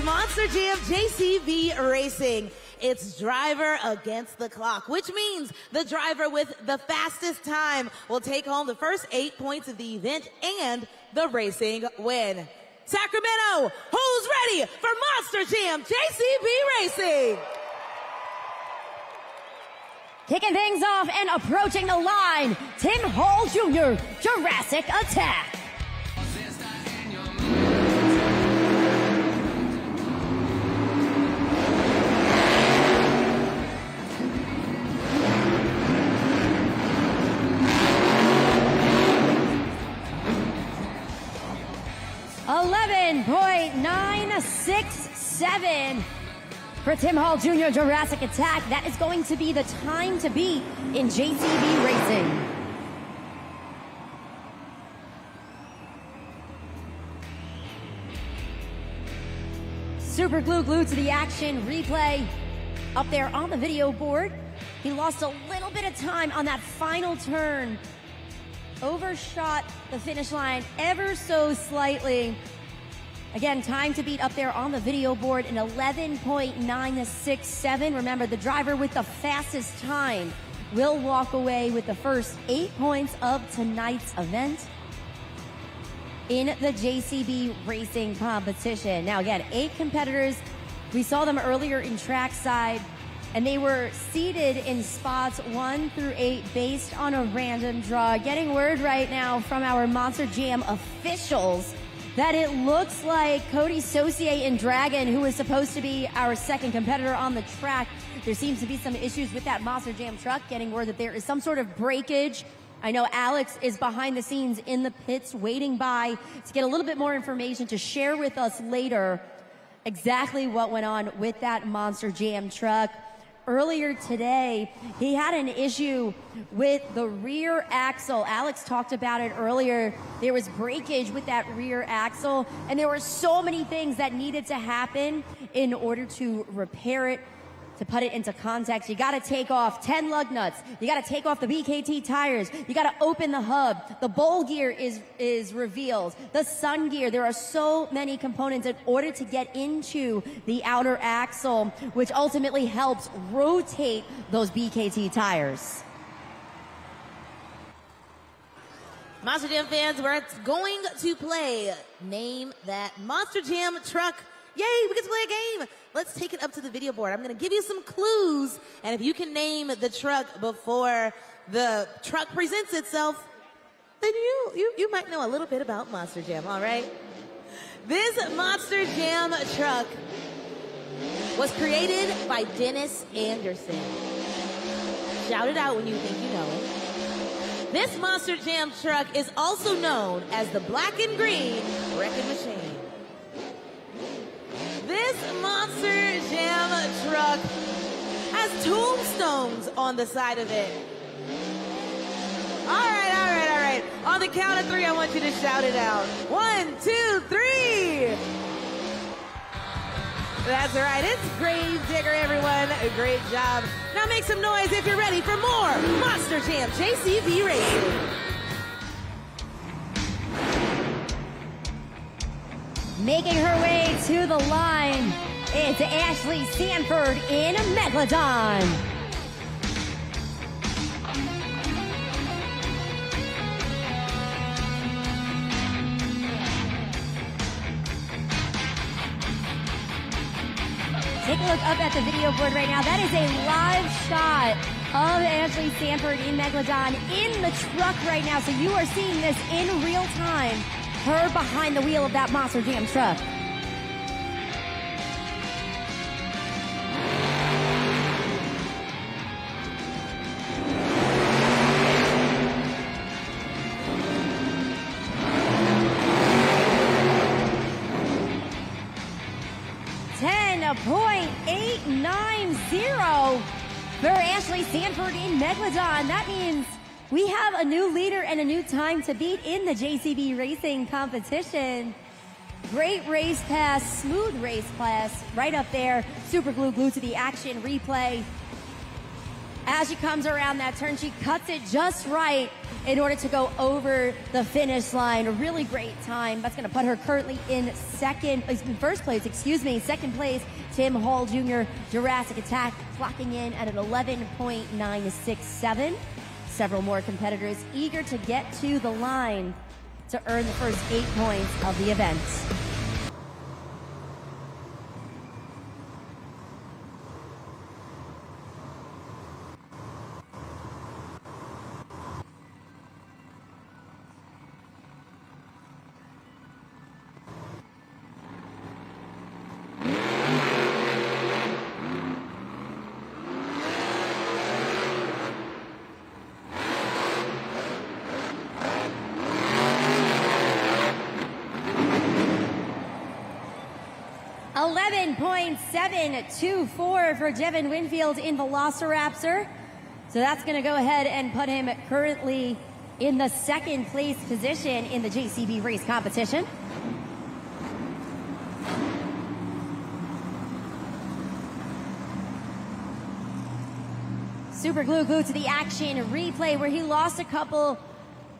Monster Jam JCB Racing. It's driver against the clock, which means the driver with the fastest time will take home the first 8 points of the event and the racing win. Sacramento, who's ready for Monster Jam JCB Racing? Kicking things off and approaching the line, Tim Hall Jr., Jurassic Attack. .967 for Tim Hall Jr. Jurassic Attack. That is going to be the time to beat in JCB Racing. Super glue glued to the action replay up there on the video board. He lost a little bit of time on that final turn. Overshot the finish line ever so slightly. Again, time to beat up there on the video board in 11.967. Remember, the driver with the fastest time will walk away with the first 8 points of tonight's event in the JCB Racing competition. Now again, 8 competitors. We saw them earlier in trackside, and they were seated in spots 1 through 8 based on a random draw. Getting word right now from our Monster Jam officials that it looks like Cody Saucier in Dragon, who is supposed to be our second competitor on the track, there seems to be some issues with that Monster Jam truck. Getting word that there is some sort of breakage. I know Alex is behind the scenes in the pits waiting by to get a little bit more information to share with us later exactly what went on with that Monster Jam truck. Earlier today, he had an issue with the rear axle. Alex talked about it earlier. There was breakage with that rear axle, and there were so many things that needed to happen in order to repair it, to put it into context. You gotta take off 10 lug nuts. You gotta take off the BKT tires. You gotta open the hub. The bowl gear is revealed. The sun gear. There are so many components in order to get into the outer axle, which ultimately helps rotate those BKT tires. Monster Jam fans, we're going to play Name That Monster Jam Truck. Yay, we get to play a game. Let's take it up to the video board. I'm going to give you some clues, and if you can name the truck before the truck presents itself, then you might know a little bit about Monster Jam, all right? This Monster Jam truck was created by Dennis Anderson. Shout it out when you think you know it. This Monster Jam truck is also known as the Black and Green Wrecking Machine. This Monster Jam truck has tombstones on the side of it. All right. On the count of 3, I want you to shout it out. 1, 2, 3. That's right. It's Gravedigger, everyone. Great job. Now make some noise if you're ready for more Monster Jam JCB Racing. Making her way to the line, it's Ashley Sanford in Megalodon. Take a look up at the video board right now. That is a live shot of Ashley Sanford in Megalodon in the truck right now. So you are seeing this in real time. Her behind the wheel of that Monster Jam truck. .890 for Ashley Sanford in Megalodon. That means we have a new leader and a new time to beat in the JCB Racing competition. Great race pass, smooth race class right up there. Super glue glued to the action replay. As she comes around that turn, she cuts it just right in order to go over the finish line. A really great time. That's going to put her currently in first place. Second place, Tim Hall Jr., Jurassic Attack, clocking in at an 11.967. Several more competitors eager to get to the line to earn the first 8 points of the event. .724 for Devin Winfield in Velociraptor. So that's going to go ahead and put him currently in the second place position in the JCB race competition. Super glued to the action replay where he lost a couple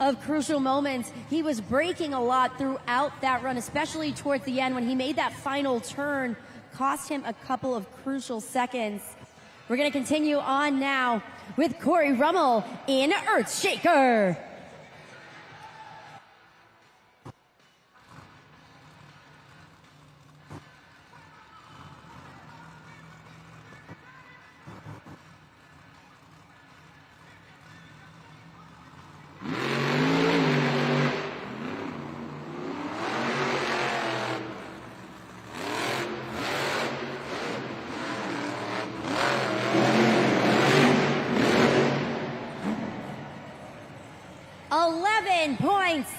of crucial moments. He was braking a lot throughout that run, especially towards the end when he made that final turn. Cost him a couple of crucial seconds. We're going to continue on now with Corey Rummel in Earthshaker.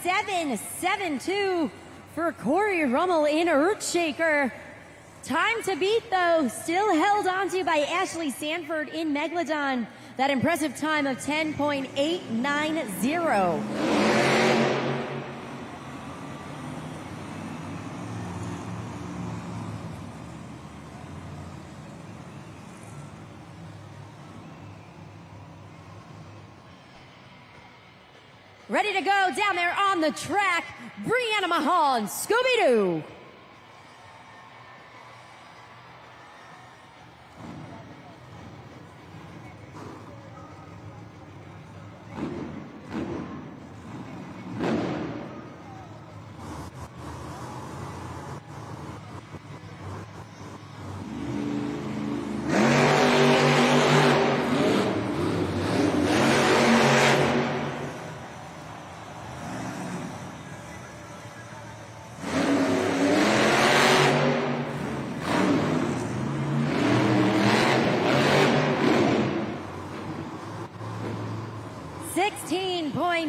.772 for Corey Rummel in Earthshaker. Time to beat, though, still held onto by Ashley Sanford in Megalodon. That impressive time of 10.890. Ready to go down there on the track, Brianna Mahan, Scooby-Doo.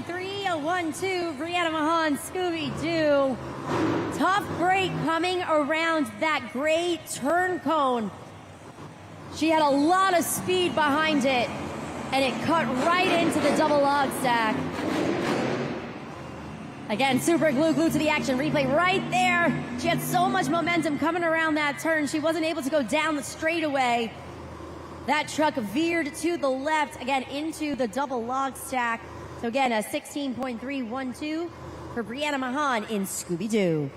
.312, Brianna Mahan, Scooby-Doo. Tough break coming around that gray turn cone. She had a lot of speed behind it, and it cut right into the double log stack. Again, super glued to the action replay right there. She had so much momentum coming around that turn. She wasn't able to go down the straightaway. That truck veered to the left, again, into the double log stack. So again, a 16.312 for Brianna Mahan in Scooby-Doo.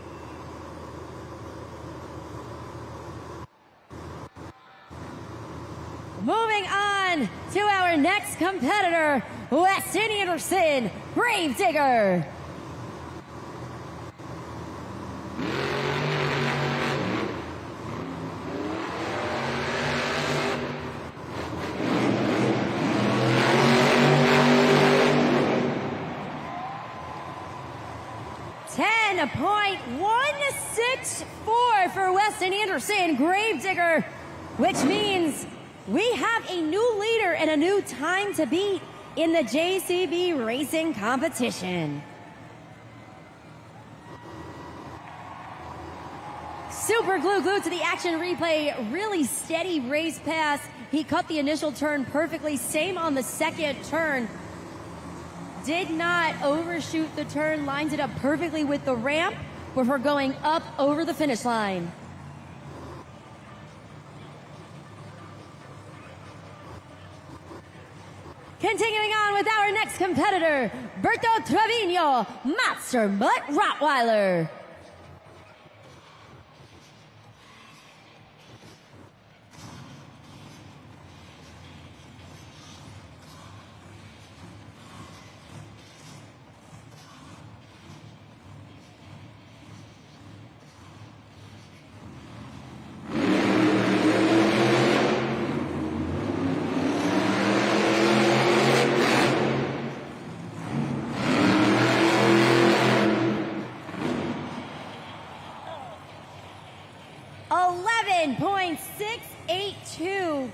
Moving on to our next competitor, Weston Anderson, Gravedigger. .164 for Weston Anderson, Gravedigger, which means we have a new leader and a new time to beat in the JCB racing competition. Super glued to the action replay, really steady race pass. He cut the initial turn perfectly, same on the second turn. Did not overshoot the turn, lines it up perfectly with the ramp before going up over the finish line. Continuing on with our next competitor, Berto Trevino, Monster Mutt Rottweiler. .682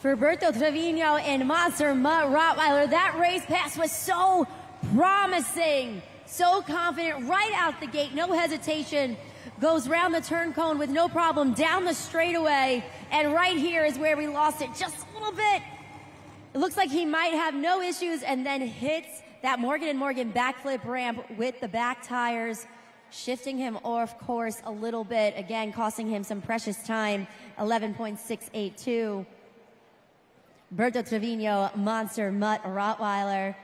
for Berto Trevino and Monster Mutt Rottweiler. That race pass was so promising, so confident right out the gate, no hesitation. Goes round the turn cone with no problem down the straightaway, and right here is where we lost it just a little bit. It looks like he might have no issues, and then hits that Morgan & Morgan backflip ramp with the back tires, shifting him off course a little bit, again costing him some precious time. 11.682. Berto Trevino, Monster Mutt Rottweiler.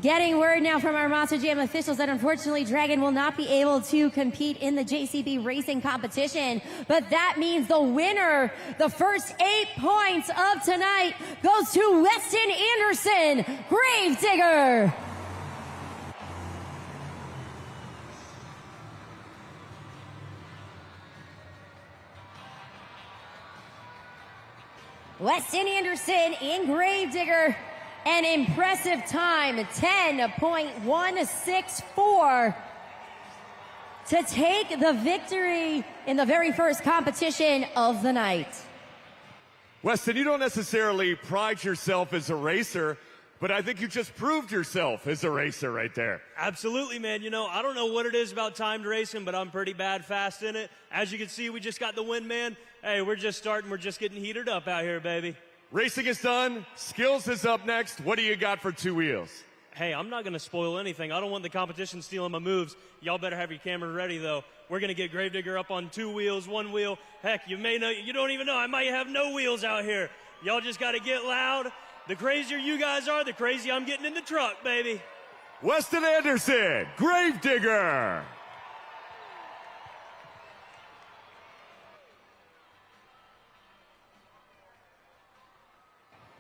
Getting word now from our Monster Jam officials that unfortunately Dragon will not be able to compete in the JCB racing competition. But that means the winner, the first 8 points of tonight, goes to Weston Anderson, Gravedigger. Weston Anderson in Gravedigger. An impressive time, 10.164 to take the victory in the very first competition of the night. Weston, you don't necessarily pride yourself as a racer, but I think you just proved yourself as a racer right there. Absolutely, man. You know, I don't know what it is about timed racing, but I'm pretty bad fast in it. As you can see, we just got the win, man. Hey, we're just starting. We're just getting heated up out here, baby. Racing is done. Skills is up next. What do you got for two wheels? Hey, I'm not going to spoil anything. I don't want the competition stealing my moves. Y'all better have your camera ready, though. We're going to get Gravedigger up on 2 wheels, 1 wheel. Heck, you don't even know. I might have no wheels out here. Y'all just got to get loud. The crazier you guys are, the crazier I'm getting in the truck, baby. Weston Anderson, Gravedigger.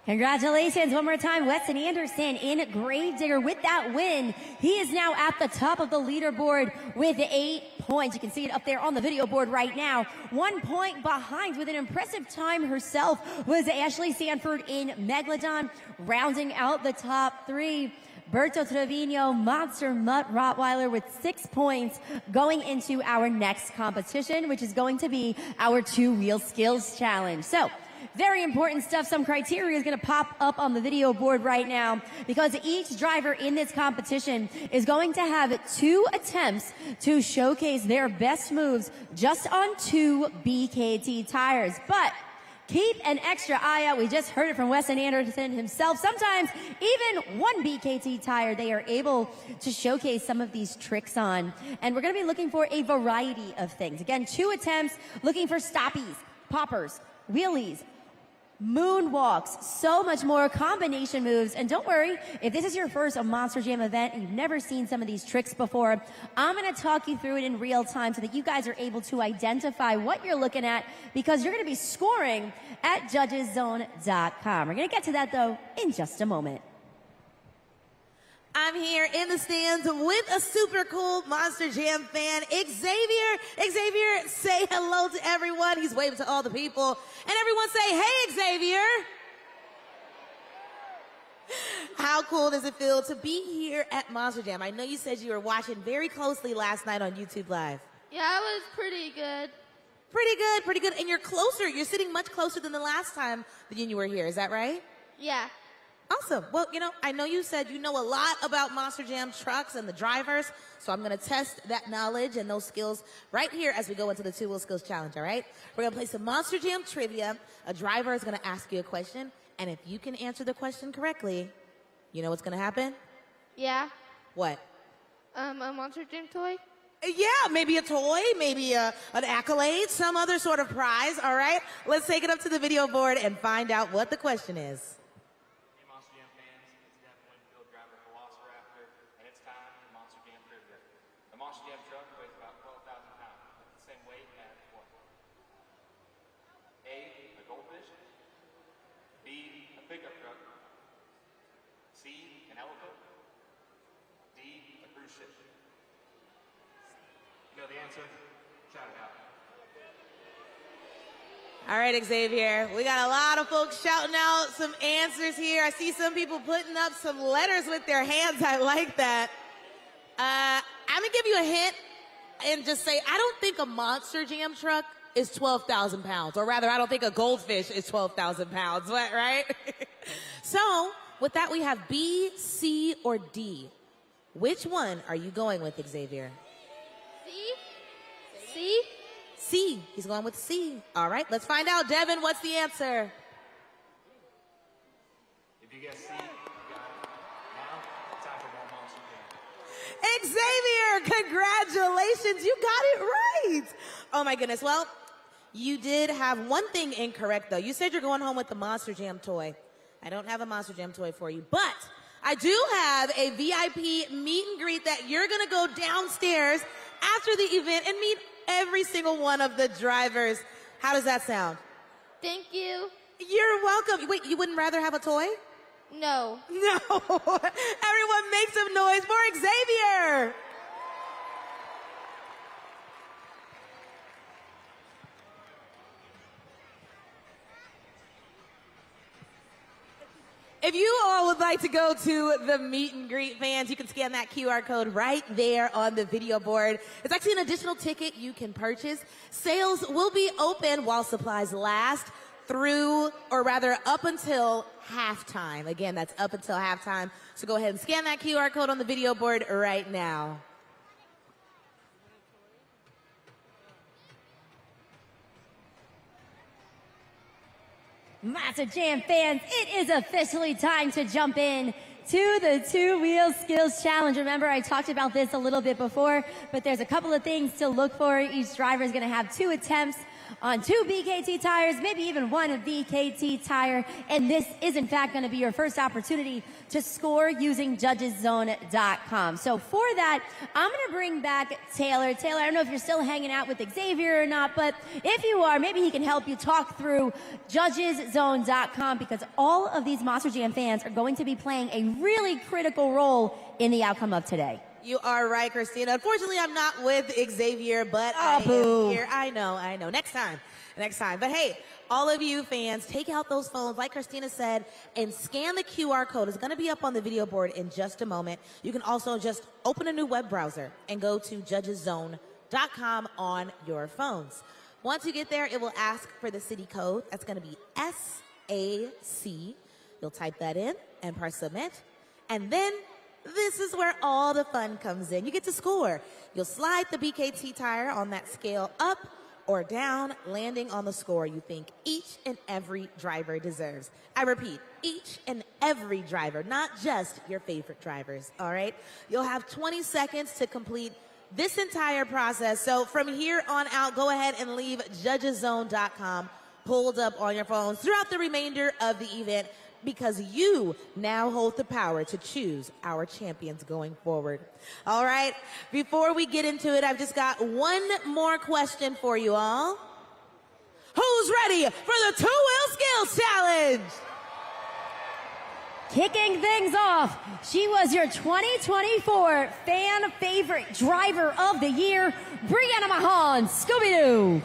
Congratulations one more time, Weston Anderson in Gravedigger with that win. He is now at the top of the leaderboard with 8 points. You can see it up there on the video board right now. 1 point behind with an impressive time herself was Ashley Sanford in Megalodon, rounding out the top 3. Berto Trevino, Monster Mutt Rottweiler with 6 points going into our next competition, which is going to be our 2-wheel skills challenge. So, very important stuff. Some criteria is going to pop up on the video board right now because each driver in this competition is going to have 2 attempts to showcase their best moves just on 2 BKT tires. But keep an extra eye out. We just heard it from Weston Anderson himself. Sometimes even 1 BKT tire they are able to showcase some of these tricks on. And we're going to be looking for a variety of things. Again, 2 attempts looking for stoppies, poppers, wheelies, moonwalks, so much more, combination moves. And don't worry, if this is your first Monster Jam event and you've never seen some of these tricks before, I'm going to talk you through it in real time so that you guys are able to identify what you're looking at, because you're going to be scoring at judgeszone.com. We're going to get to that, though, in just a moment. I'm here in the stands with a super cool Monster Jam fan, Xavier. Xavier, say hello to everyone. He's waving to all the people. And everyone say, hey, Xavier. How cool does it feel to be here at Monster Jam? I know you said you were watching very closely last night on YouTube Live. Yeah, it was pretty good. Pretty good, pretty good. And you're closer. You're sitting much closer than the last time that you were here. Is that right? Yeah. Awesome. Well, you know, I know you said you know a lot about Monster Jam trucks and the drivers, so I'm going to test that knowledge and those skills right here as we go into the 2-wheel skills challenge, all right? We're going to play some Monster Jam trivia. A driver is going to ask you a question, and if you can answer the question correctly, you know what's going to happen? Yeah. What? A Monster Jam toy. Yeah, maybe a toy, maybe an accolade, some other sort of prize, all right? Let's take it up to the video board and find out what the question is. Hey, Monster Jam fans, it's Devin Winfield, driver for Velociraptor, and it's time for Monster Jam trivia. The Monster Jam truck weighs about 12,000 pounds, the same weight as what? A, a goldfish, B, a pickup truck, C, an elephant, D, a cruise ship. You know the answer? Shout it out. All right, Xavier, we got a lot of folks shouting out some answers here. I see some people putting up some letters with their hands. I like that. I'm going to give you a hint and just say, I don't think a Monster Jam truck is 12,000 pounds. Or rather, I don't think a goldfish is 12,000 pounds, right? So, with that, we have B, C, or D. Which one are you going with, Xavier? C? C. He's going with C. All right, let's find out. Devin, what's the answer? If you guess C, you got it. Now, time for more Monster Jam. Xavier, congratulations. You got it right. Oh, my goodness. Well, you did have one thing incorrect, though. You said you're going home with the Monster Jam toy. I don't have a Monster Jam toy for you, but I do have a VIP meet and greet that you're going to go downstairs after the event and meet every single one of the drivers. How does that sound? Thank you. You're welcome. Wait, you wouldn't rather have a toy? No. No. Everyone make some noise for Xavier. If you all would like to go to the meet and greet, fans, you can scan that QR code right there on the video board. It's actually an additional ticket you can purchase. Sales will be open while supplies last through, or rather up until halftime. Again, that's up until halftime. So go ahead and scan that QR code on the video board right now. Monster Jam fans, it is officially time to jump in to the two-wheel skills challenge. Remember, I talked about this a little bit before, but there's a couple of things to look for. Each driver is going to have 2 attempts on 2 BKT tires, maybe even 1 VKT tire, and this is in fact going to be your first opportunity to score using judgeszone.com. So for that, I'm going to bring back Taylor. Taylor, I don't know if you're still hanging out with Xavier or not, but if you are, maybe he can help you talk through judgeszone.com, because all of these Monster Jam fans are going to be playing a really critical role in the outcome of today. You are right, Christina. Unfortunately, I'm not with Xavier, but I am here. I know. Next time. But hey, all of you fans, take out those phones, like Christina said, and scan the QR code. It's going to be up on the video board in just a moment. You can also just open a new web browser and go to judgeszone.com on your phones. Once you get there, it will ask for the city code. That's going to be SAC. You'll type that in and press submit. And then this is where all the fun comes in. You get to score. You'll slide the BKT tire on that scale up or down, landing on the score you think each and every driver deserves. I repeat, each and every driver, not just your favorite drivers, all right? You'll have 20 seconds to complete this entire process. So from here on out, go ahead and leave judgeszone.com pulled up on your phones throughout the remainder of the event, because you now hold the power to choose our champions going forward. All right, before we get into it, I've just got one more question for you all. Who's ready for the two-wheel skills challenge? Kicking things off, she was your 2024 fan favorite driver of the year, Brianna Mahan, Scooby-Doo.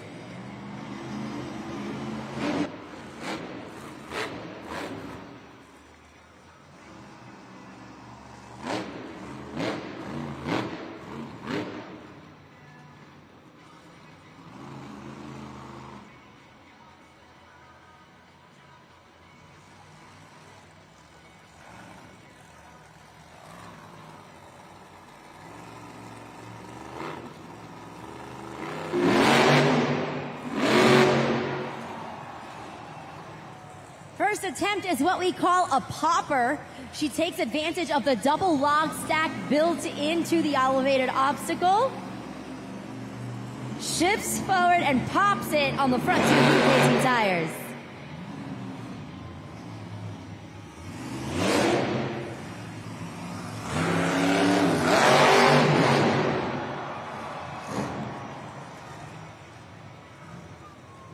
First attempt is what we call a popper. She takes advantage of the double log stack built into the elevated obstacle. shifts forward and pops it on the front two BKT tires.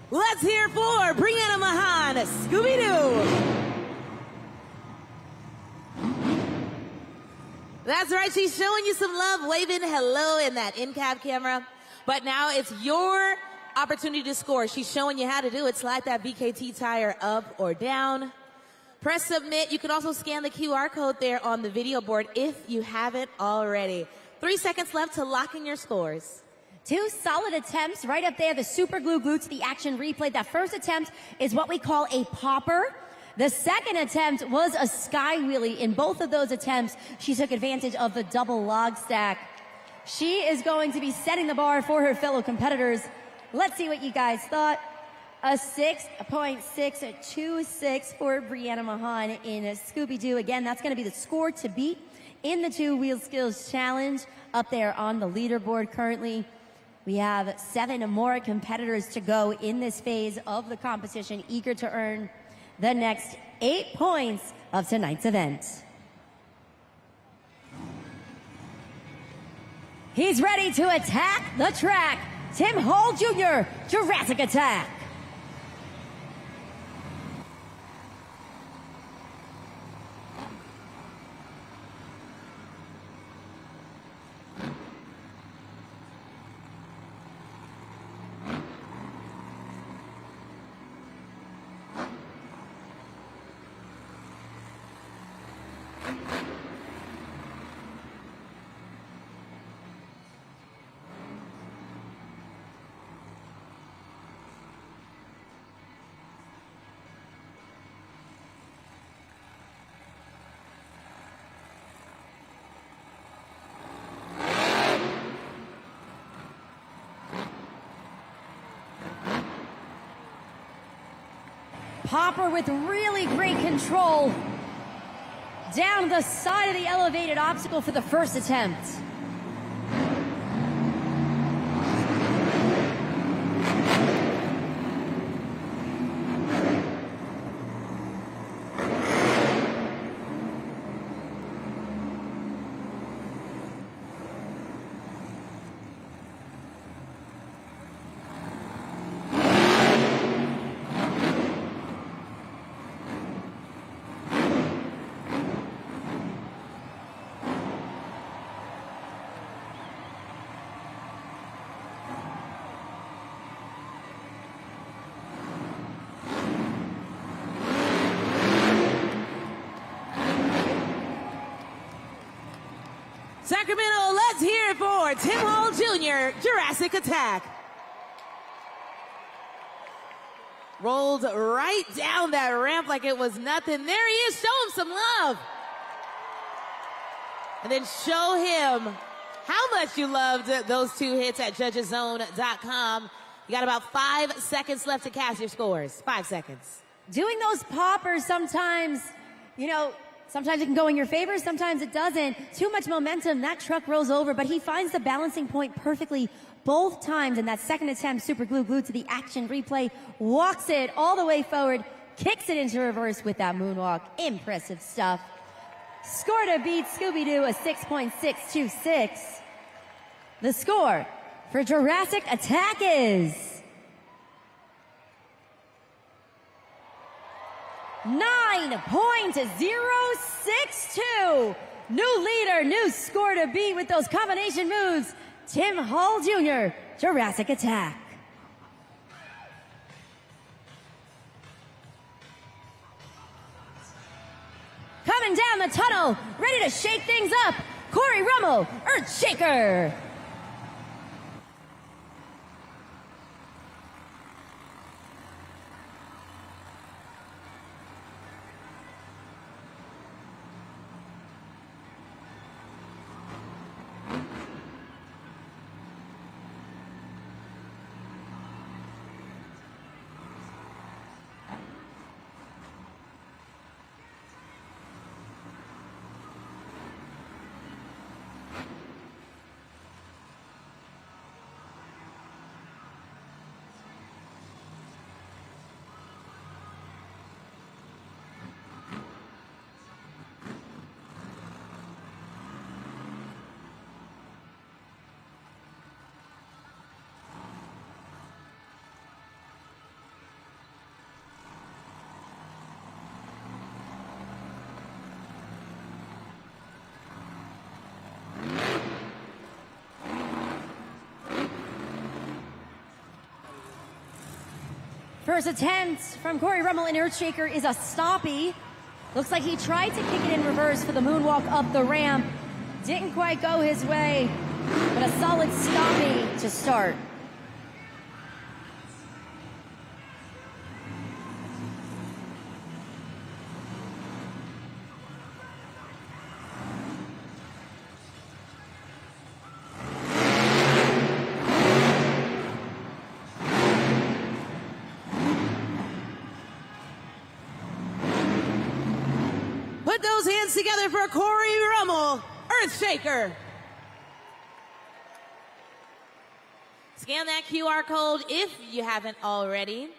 Let's hear for Brianna Mahan, Scooby-Doo. That's right, she's showing you some love, waving hello in that in-cab camera. But now it's your opportunity to score. She's showing you how to do it. Slide that BKT tire up or down. Press submit. You can also scan the QR code there on the video board if you haven't already. 3 seconds left to lock in your scores. 2 solid attempts right up there. The super glue to the action replay. That first attempt is what we call a popper. The second attempt was a sky wheelie. In both of those attempts, she took advantage of the double log stack. She is going to be setting the bar for her fellow competitors. Let's see what you guys thought. A 6.626 for Brianna Mahan in Scooby-Doo. Again, that's going to be the score to beat in the 2-wheel skills challenge up there on the leaderboard currently. We have 7 more competitors to go in this phase of the competition, eager to earn the next 8 points of tonight's event. He's ready to attack the track. Tim Hall Jr., Jurassic Attack. Popper with really great control down the side of the elevated obstacle for the first attempt. Sacramento, let's hear it for Tim Hall Jr., Jurassic Attack. Rolled right down that ramp like it was nothing. There he is. Show him some love. And then show him how much you loved those 2 hits at judgeszone.com. You got about 5 seconds left to cast your scores. 5 seconds. Doing those poppers sometimes, sometimes it can go in your favor, sometimes it doesn't. Too much momentum, that truck rolls over, but he finds the balancing point perfectly both times. In that second attempt, super glue to the action replay, walks it all the way forward, kicks it into reverse with that moonwalk. Impressive stuff. Score to beat Scooby-Doo, a 6.626. The score for Jurassic Attack is 9.062. New leader, new score to beat with those combination moves. Tim Hall Jr., Jurassic Attack. Coming down the tunnel, ready to shake things up, Corey Rummel, Earthshaker. First attempt from Corey Rummel in Earthshaker is a stoppie. Looks like he tried to kick it in reverse for the moonwalk up the ramp. Didn't quite go his way, but a solid stoppie to start. Put those hands together for Corey Rummel, Earthshaker. Scan that QR code if you haven't already.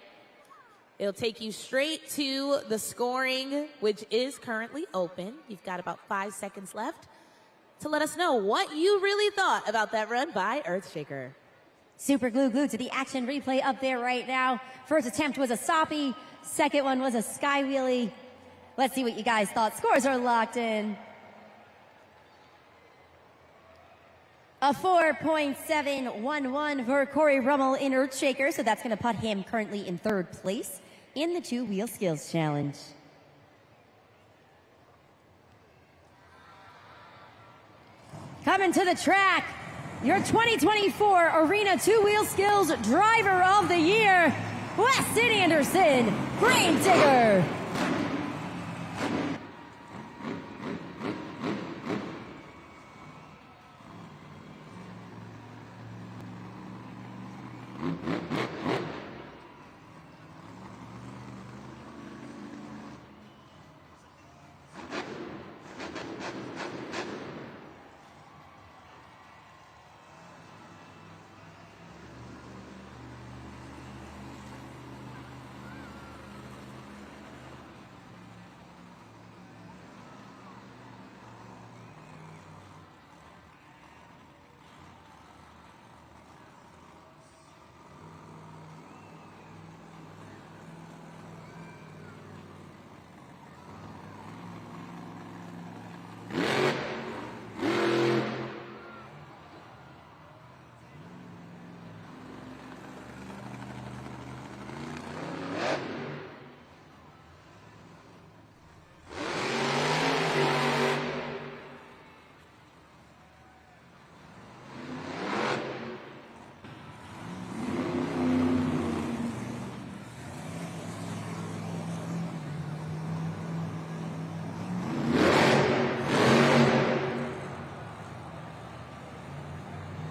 It'll take you straight to the scoring, which is currently open. You've got about 5 seconds left to let us know what you really thought about that run by Earthshaker. Super glue to the action replay up there right now. First attempt was a stoppie. Second one was a sky wheelie. Let's see what you guys thought. Scores are locked in. A 4.711 for Corey Rummel in Earthshaker, so that's going to put him currently in third place in the two-wheel skills challenge. Coming to the track, your 2024 Arena Two-Wheel Skills Driver of the Year, Weston Anderson, Gravedigger.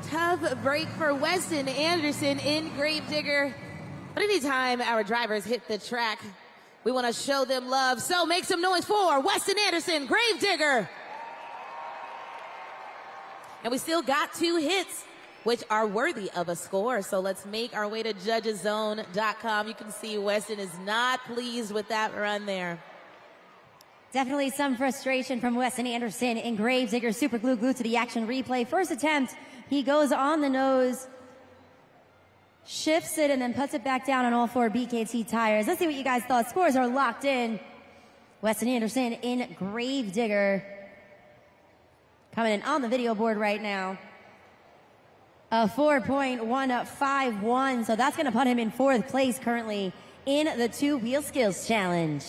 Tough break for Weston Anderson in Gravedigger. But anytime our drivers hit the track, we want to show them love. So make some noise for Weston Anderson, Gravedigger. And we still got 2 hits, which are worthy of a score. So let's make our way to judgeszone.com. You can see Weston is not pleased with that run there. Definitely some frustration from Weston Anderson in Gravedigger. Super glue to the action replay. First attempt, he goes on the nose, shifts it, and then puts it back down on all 4 BKT tires. Let's see what you guys thought. Scores are locked in. Weston Anderson in Gravedigger. Coming in on the video board right now. A 4.151, so that's going to put him in 4th place currently in the two-wheel skills challenge.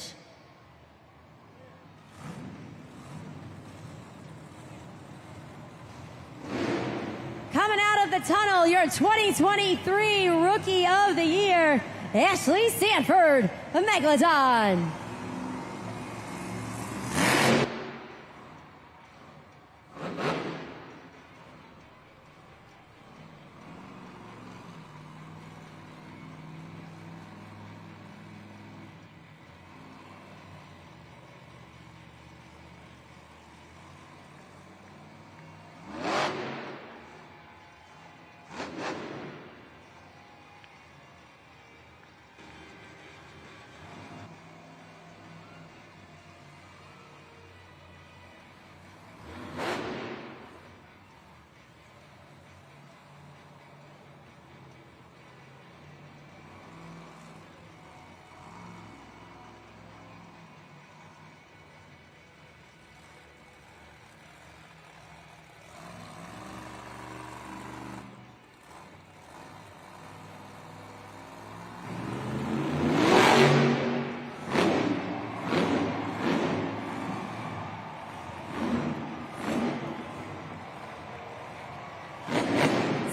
Coming out of the tunnel, your 2023 Rookie of the Year, Ashley Sanford, the Megalodon.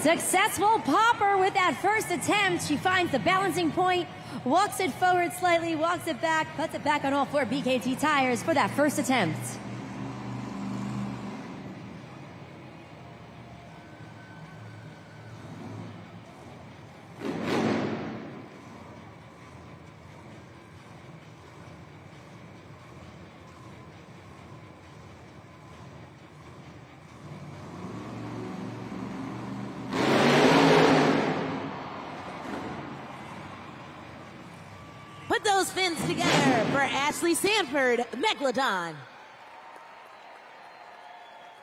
Successful popper with that first attempt. She finds the balancing point, walks it forward slightly, walks it back, puts it back on all 4 BKT tires for that first attempt. Put those fins together for Ashley Sanford, Megalodon.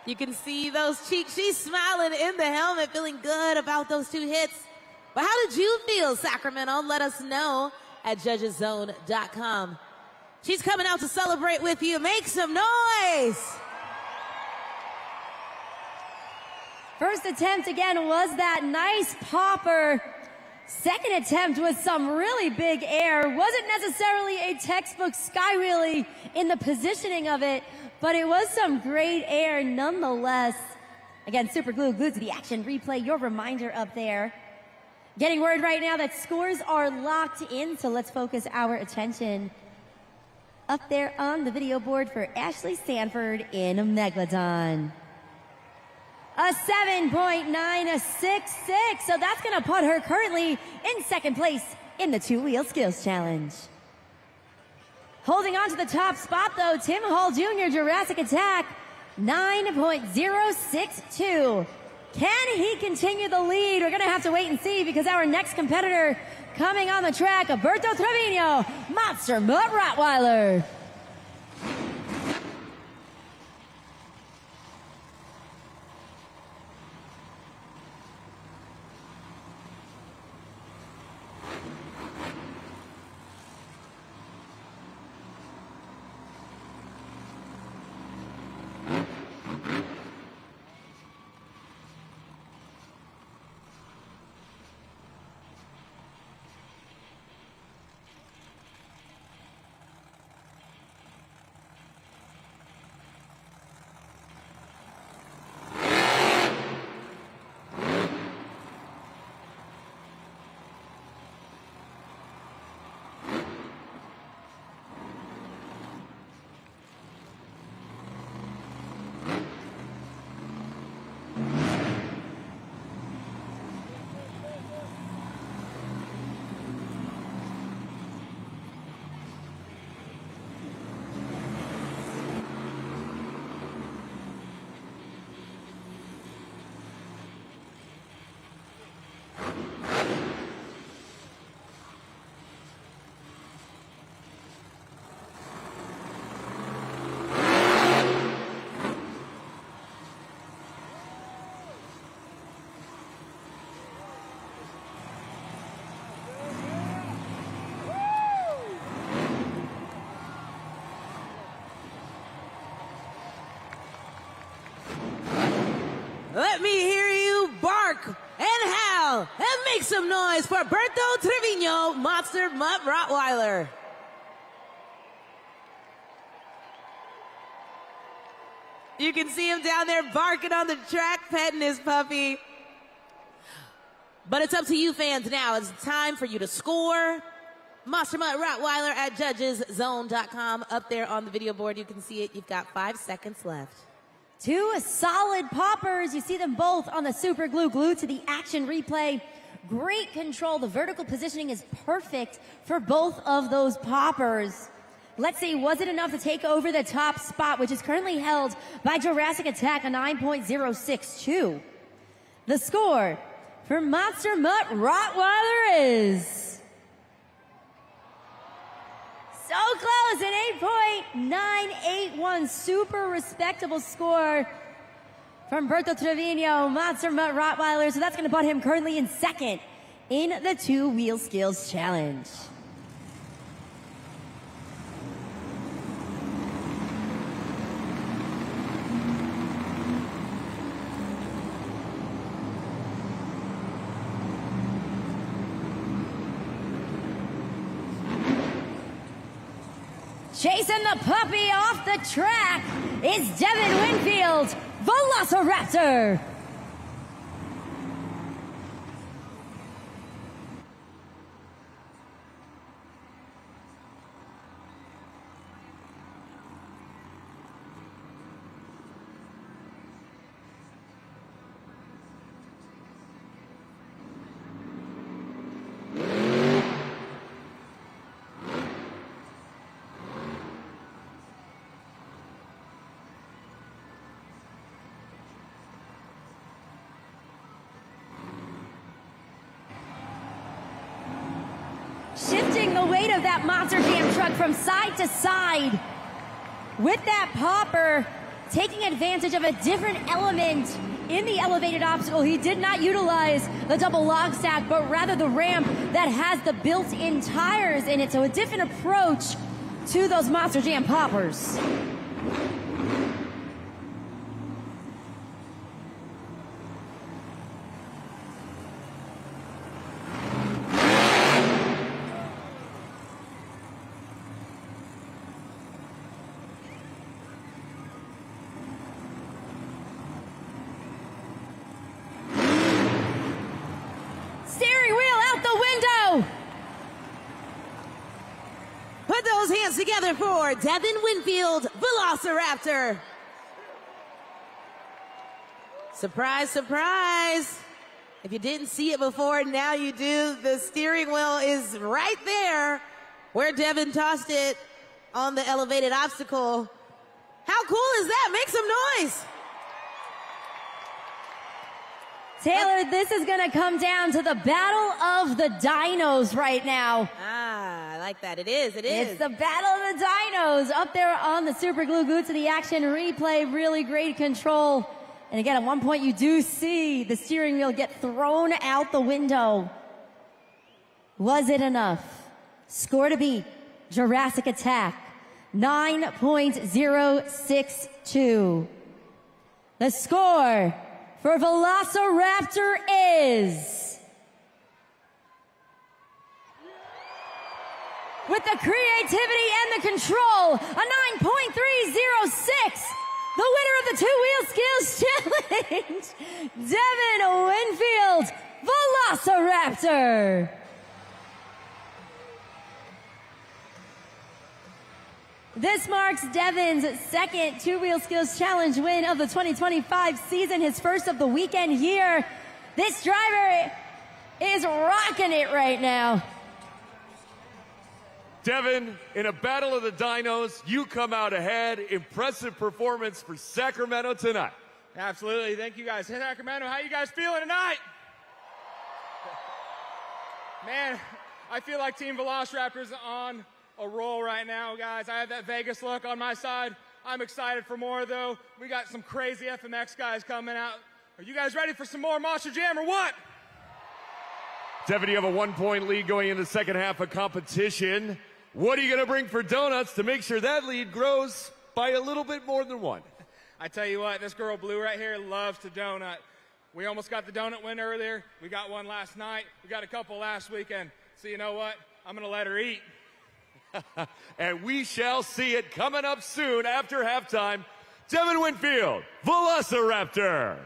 You can see those cheeks. She's smiling in the helmet, feeling good about those 2 hits. But how did you feel, Sacramento? Let us know at judgeszone.com. She's coming out to celebrate with you. Make some noise. First attempt again was that nice popper. Second attempt was some really big air. Wasn't necessarily a textbook sky wheelie in the positioning of it, but it was some great air nonetheless. Again, super glued to the action replay. Your reminder up there. Getting word right now that scores are locked in, so let's focus our attention up there on the video board for Ashley Sanford in Megalodon. A 7.966, so that's going to put her currently in second place in the 2-wheel skills challenge. Holding on to the top spot, though, Tim Hall Jr., Jurassic Attack, 9.062. Can he continue the lead? We're going to have to wait and see because our next competitor coming on the track, Alberto Trevino, Monster Mutt Rottweiler. Let me hear you bark and howl and make some noise for Alberto Trevino, Monster Mutt Rottweiler. You can see him down there barking on the track, petting his puppy. But it's up to you fans now. It's time for you to score. Monster Mutt Rottweiler at judgeszone.com. Up there on the video board, you can see it. You've got 5 seconds left. 2 solid poppers. You see them both on the super glue, glued to the action replay. Great control. The vertical positioning is perfect for both of those poppers. Let's see, was it enough to take over the top spot, which is currently held by Jurassic Attack, a 9.062. The score for Monster Mutt Rottweiler is so close, an 8.981, super respectable score from Alberto Trevino, Monster Mutt Rottweiler. So that's going to put him currently in second in the 2-wheel skills challenge. Chasing the puppy off the track is Devin Winfield, Velociraptor. shifting the weight of that Monster Jam truck from side to side. With that popper, taking advantage of a different element in the elevated obstacle. He did not utilize the double log stack, but rather the ramp that has the built-in tires in it. So a different approach to those Monster Jam poppers. Steering wheel out the window. Put those hands together for Devin Winfield, Velociraptor. Surprise, surprise. If you didn't see it before, now you do. The steering wheel is right there where Devin tossed it on the elevated obstacle. How cool is that? Make some noise. Taylor, this is going to come down to the battle of the dinos right now. Ah, I like that. It is. It is. It's the battle of the dinos up there on the Super Glue Boots of the Action replay. Really great control. And again, at one point you do see the steering wheel get thrown out the window. Was it enough? Score to beat Jurassic Attack, 9.062. The score for Velociraptor is, with the creativity and the control, a 9.306. The winner of the Two-Wheel Skills Challenge, Devin Winfield, Velociraptor. This marks Devin's second Two-Wheel Skills Challenge win of the 2025 season, his first of the weekend here. This driver is rocking it right now. Devin, in a battle of the dinos, you come out ahead. Impressive performance for Sacramento tonight. Absolutely. Thank you guys. Hey, Sacramento, how you guys feeling tonight? Man, I feel like Team Velociraptor's on a roll right now, guys. I have that Vegas look on my side. I'm excited for more, though. We got some crazy FMX guys coming out. Are you guys ready for some more Monster Jam or what? Devin, you have a 1-point lead going into the second half of competition. What are you going to bring for donuts to make sure that lead grows by a little bit more than one? I tell you what, this girl Blue right here loves to donut. We almost got the donut win earlier. We got one last night. We got a couple last weekend. So you know what? I'm going to let her eat. And we shall see it coming up soon after halftime. Devin Winfield, Velociraptor.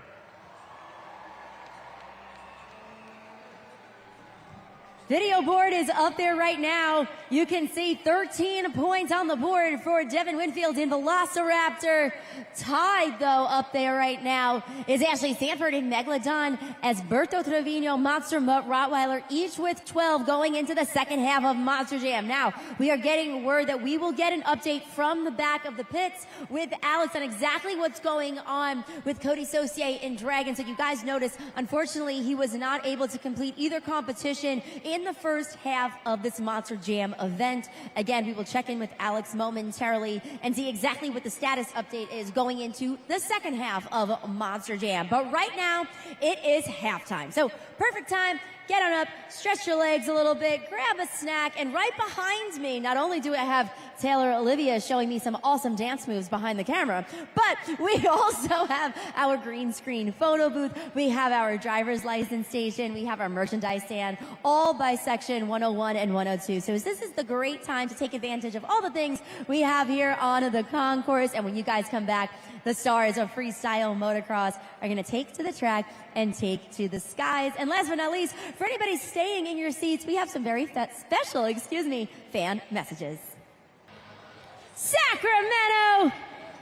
Video board is up there right now. You can see 13 points on the board for Devin Winfield in Velociraptor. Tied, though, up there right now is Ashley Sanford in Megalodon, as Berto Trevino, Monster Mutt, Rottweiler, each with 12 going into the second half of Monster Jam. Now, we are getting word that we will get an update from the back of the pits with Alex on exactly what's going on with Cody Saucier in Dragon. So you guys notice, unfortunately, he was not able to complete either competition in the first half of this Monster Jam event. Again, we will check in with Alex momentarily and see exactly what the status update is going into the second half of Monster Jam. But right now, it is halftime. So perfect time. Get on up, stretch your legs a little bit, grab a snack, and right behind me, not only do I have Taylor Olivia showing me some awesome dance moves behind the camera, but we also have our green screen photo booth, we have our driver's license station, we have our merchandise stand, all by section 101 and 102. So this is the great time to take advantage of all the things we have here on the concourse, and when you guys come back, the stars of freestyle motocross are going to take to the track and take to the skies. And last but not least, for anybody staying in your seats, we have some very special, fan messages. Sacramento,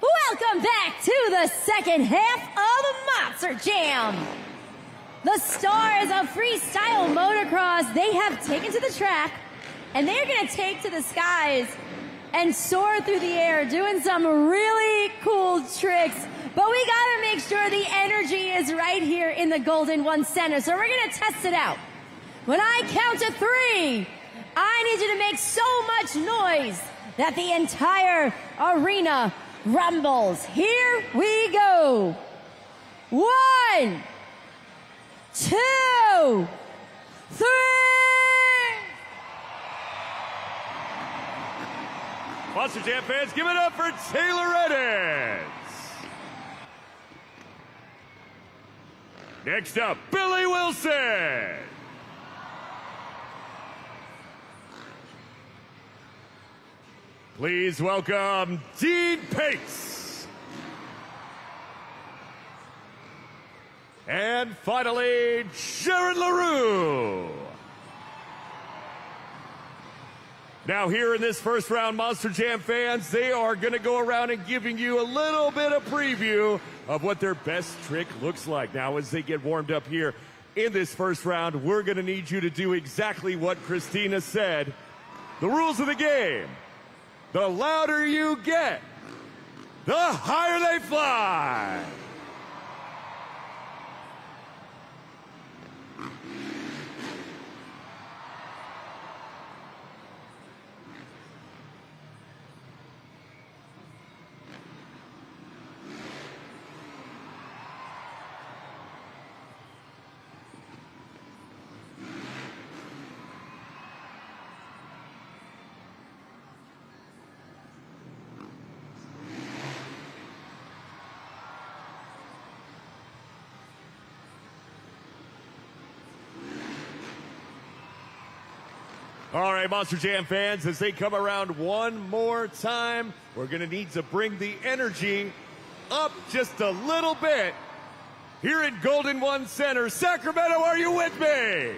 welcome back to the second half of Monster Jam. The stars of freestyle motocross, they have taken to the track, and they're going to take to the skies and soar through the air, doing some really cool tricks. But we gotta make sure the energy is right here in the Golden One Center, so we're gonna test it out. When I count to 3, I need you to make so much noise that the entire arena rumbles. Here we go. 1, 2, 3. Monster Jam fans, give it up for Taylor Edens. Next up, Billy Wilson. Please welcome Dean Pace. And finally, Jared LaRue. Now here in this first round, Monster Jam fans, they are going to go around and giving you a little bit of preview of what their best trick looks like. Now as they get warmed up here in this first round, we're going to need you to do exactly what Christina said. The rules of the game: the louder you get, the higher they fly. All right, Monster Jam fans, as they come around one more time, we're going to need to bring the energy up just a little bit. Here in Golden One Center, Sacramento, are you with me?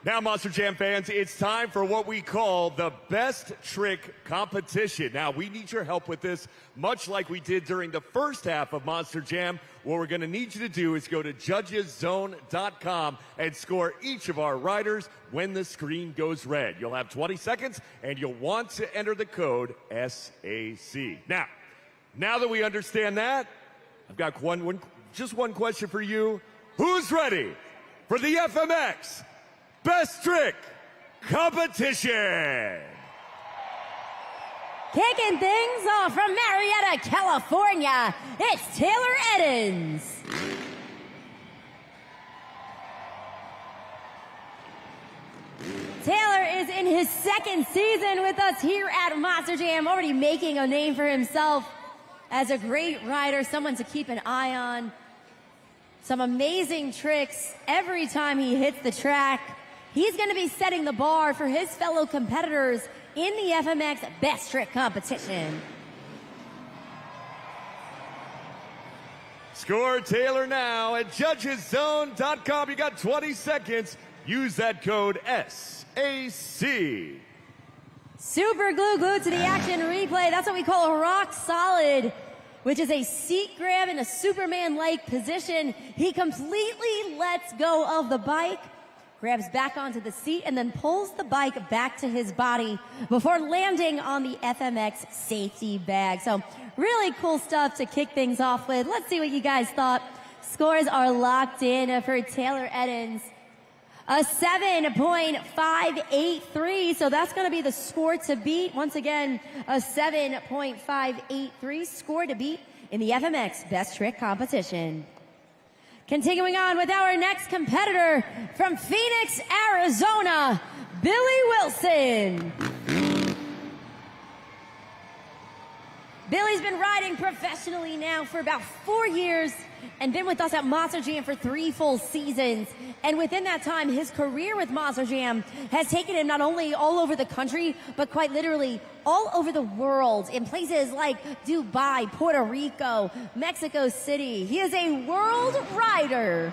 Now, Monster Jam fans, it's time for what we call the best trick competition. Now, we need your help with this, much like we did during the first half of Monster Jam. What we're going to need you to do is go to judgeszone.com and score each of our riders when the screen goes red. You'll have 20 seconds, and you'll want to enter the code SAC. Now that we understand that, I've got just one question for you. Who's ready for the FMX Best Trick Competition? Kicking things off from Marietta, California, it's Taylor Edens. Taylor is in his second season with us here at Monster Jam, already making a name for himself as a great rider, someone to keep an eye on. Some amazing tricks every time he hits the track. He's going to be setting the bar for his fellow competitors in the FMX Best Trick Competition. Score Taylor now at judgeszone.com. You got 20 seconds. Use that code SAC. Super glue glued to the action replay. That's what we call a rock solid, which is a seat grab in a Superman-like position. He completely lets go of the bike, grabs back onto the seat, and then pulls the bike back to his body before landing on the FMX safety bag. So really cool stuff to kick things off with. Let's see what you guys thought. Scores are locked in for Taylor Edens. A 7.583, so that's going to be the score to beat. Once again, a 7.583 score to beat in the FMX Best Trick Competition. Continuing on with our next competitor from Phoenix, Arizona, Billy Wilson. Billy's been riding professionally now for about 4 years and been with us at Monster Jam for 3 full seasons. And within that time, his career with Monster Jam has taken him not only all over the country, but quite literally all over the world in places like Dubai, Puerto Rico, Mexico City. He is a world rider.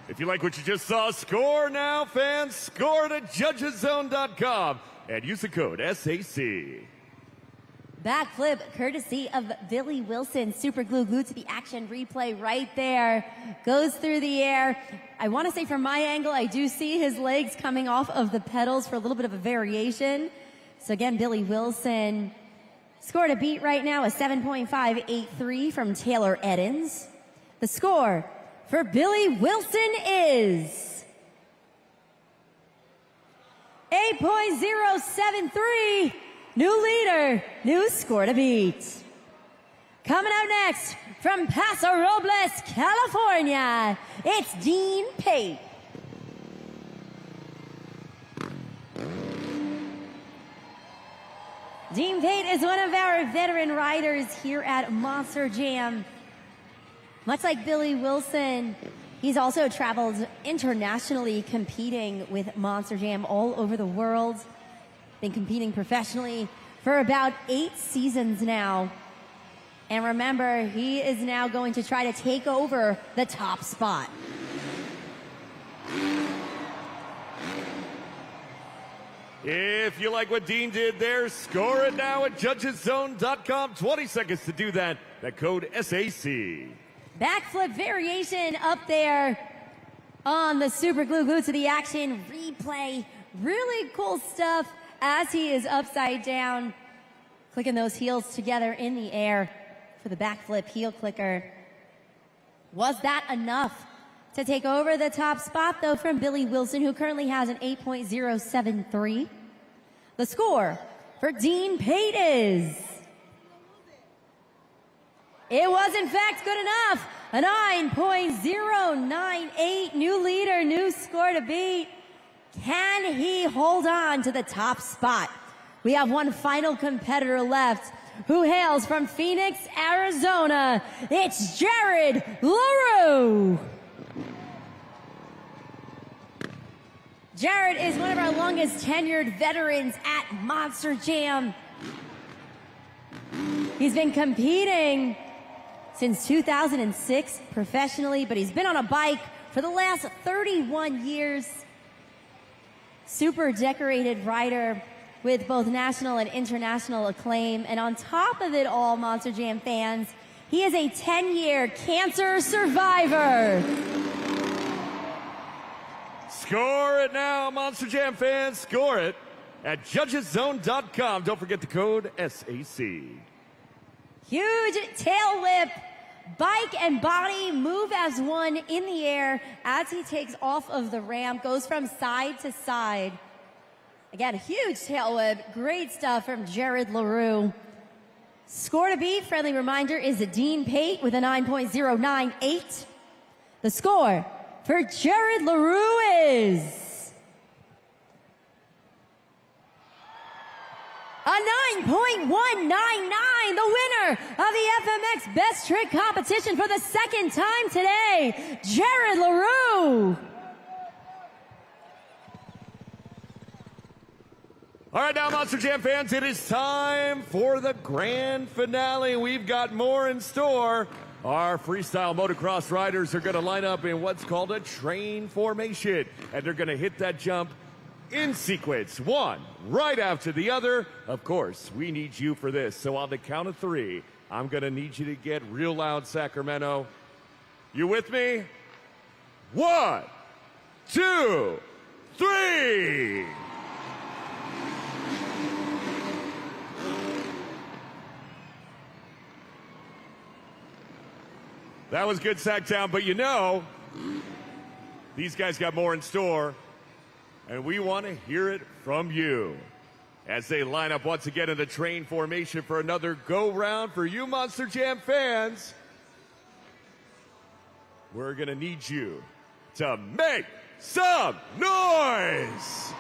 If you like what you just saw, score now, fans. Score at judgeszone.com and use the code SAC. Backflip courtesy of Billy Wilson. Super glue glued to the action replay right there. Goes through the air. I want to say from my angle, I do see his legs coming off of the pedals for a little bit of a variation. So again, Billy Wilson scored a beat right now, a 7.583 from Taylor Eddins. The score for Billy Wilson is 8.073. New leader, new score to beat. Coming out next from Paso Robles, California, it's Dean Pate. Dean Pate is one of our veteran riders here at Monster Jam. Much like Billy Wilson, he's also traveled internationally competing with Monster Jam all over the world. Been competing professionally for about 8 seasons now. And remember, he is now going to try to take over the top spot. If you like what Dean did there, score it now at judgeszone.com. 20 seconds to do that. That code SAC. Backflip variation up there on the super glue glued to the action replay. Really cool stuff as he is upside down, clicking those heels together in the air for the backflip heel clicker. Was that enough to take over the top spot, though, from Billy Wilson, who currently has an 8.073? The score for Dean Pate is... It was, in fact, good enough. A 9.098. New leader, new score to beat. Can he hold on to the top spot? We have one final competitor left who hails from Phoenix, Arizona. It's Jared LaRue. Jared is one of our longest tenured veterans at Monster Jam. He's been competing since 2006 professionally, but he's been on a bike for the last 31 years. Super decorated rider with both national and international acclaim. And on top of it all, Monster Jam fans, he is a 10-year cancer survivor. Score it now, Monster Jam fans. Score it at judgeszone.com. Don't forget the code SAC. Huge tail whip. Bike and body move as one in the air as he takes off of the ramp, goes from side to side. Again, huge tail whip. Great stuff from Jared LaRue. Score to beat, friendly reminder, is a Dean Pate with a 9.098. The score for Jared LaRue is a 9.199, the winner of the FMX Best Trick Competition for the second time today, Jared LaRue. All right, now, Monster Jam fans, it is time for the grand finale. We've got more in store. Our freestyle motocross riders are going to line up in what's called a train formation, and they're going to hit that jump in sequence, one right after the other. Of course, we need you for this. So on the count of 3, I'm going to need you to get real loud, Sacramento. You with me? 1, 2, 3. That was good, Sacktown, but you know, these guys got more in store. And we want to hear it from you as they line up once again in the train formation for another go-round for you Monster Jam fans. We're going to need you to make some noise.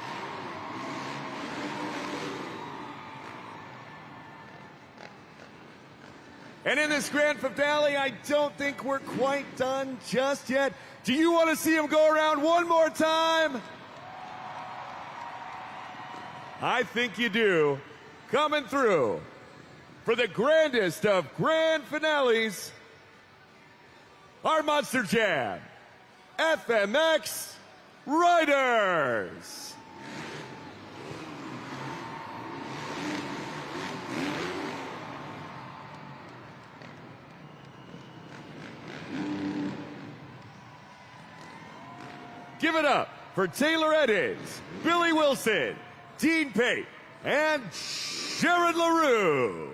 And in this grand finale, I don't think we're quite done just yet. Do you want to see him go around one more time? I think you do. Coming through for the grandest of grand finales, our Monster Jam FMX Riders. Give it up for Taylor Eddins, Billy Wilson, Dean Pate, and Jared LaRue.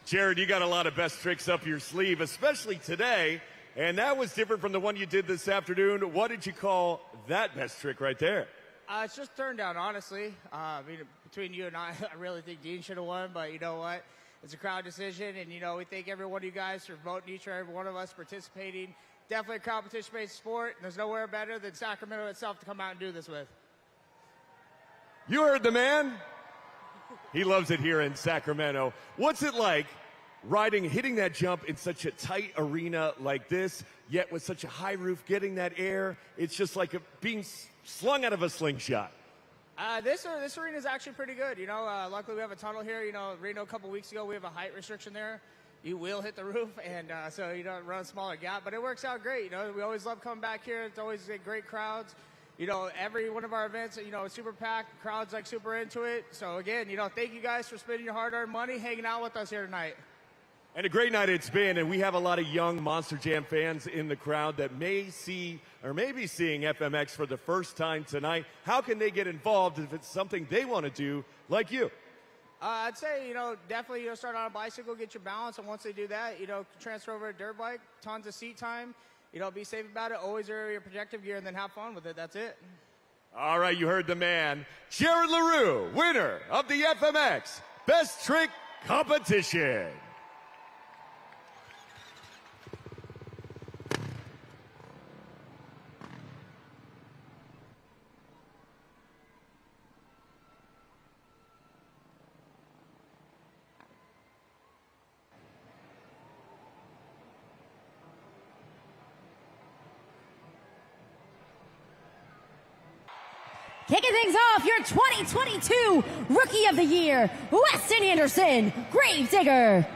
Jared, you got a lot of best tricks up your sleeve, especially today, and that was different from the one you did this afternoon. What did you call that best trick right there? It's just turn down, honestly. I mean, between you and I really think Dean should have won, but you know what? It's a crowd decision, and, you know, we thank every one of you guys for voting each and every one of us participating. Definitely a crowd participation sport, and there's nowhere better than Sacramento itself to come out and do this with. You heard the man. He loves it here in Sacramento. What's it like hitting that jump in such a tight arena like this, yet with such a high roof, getting that air? It's just like being slung out of a slingshot. This arena is actually pretty good. You know, luckily we have a tunnel here. You know, Reno a couple weeks ago, we have a height restriction there. You will hit the roof, and so you don't run a smaller gap. But it works out great. You know, we always love coming back here. It's always great crowds. You know, every one of our events, you know, it's super packed. Crowds like super into it. So again, you know, thank you guys for spending your hard-earned money hanging out with us here tonight. And a great night it's been, and we have a lot of young Monster Jam fans in the crowd that may see or may be seeing FMX for the first time tonight. How can they get involved if it's something they want to do like you? I'd say, you know, definitely, you know, start on a bicycle, get your balance, and once they do that, you know, transfer over to a dirt bike, tons of seat time. You know, be safe about it, always wear your protective gear, and then have fun with it. That's it. All right, you heard the man. Jared LaRue, winner of the FMX Best Trick Competition. Kicking things off, your 2022 Rookie of the Year, Weston Anderson, Gravedigger.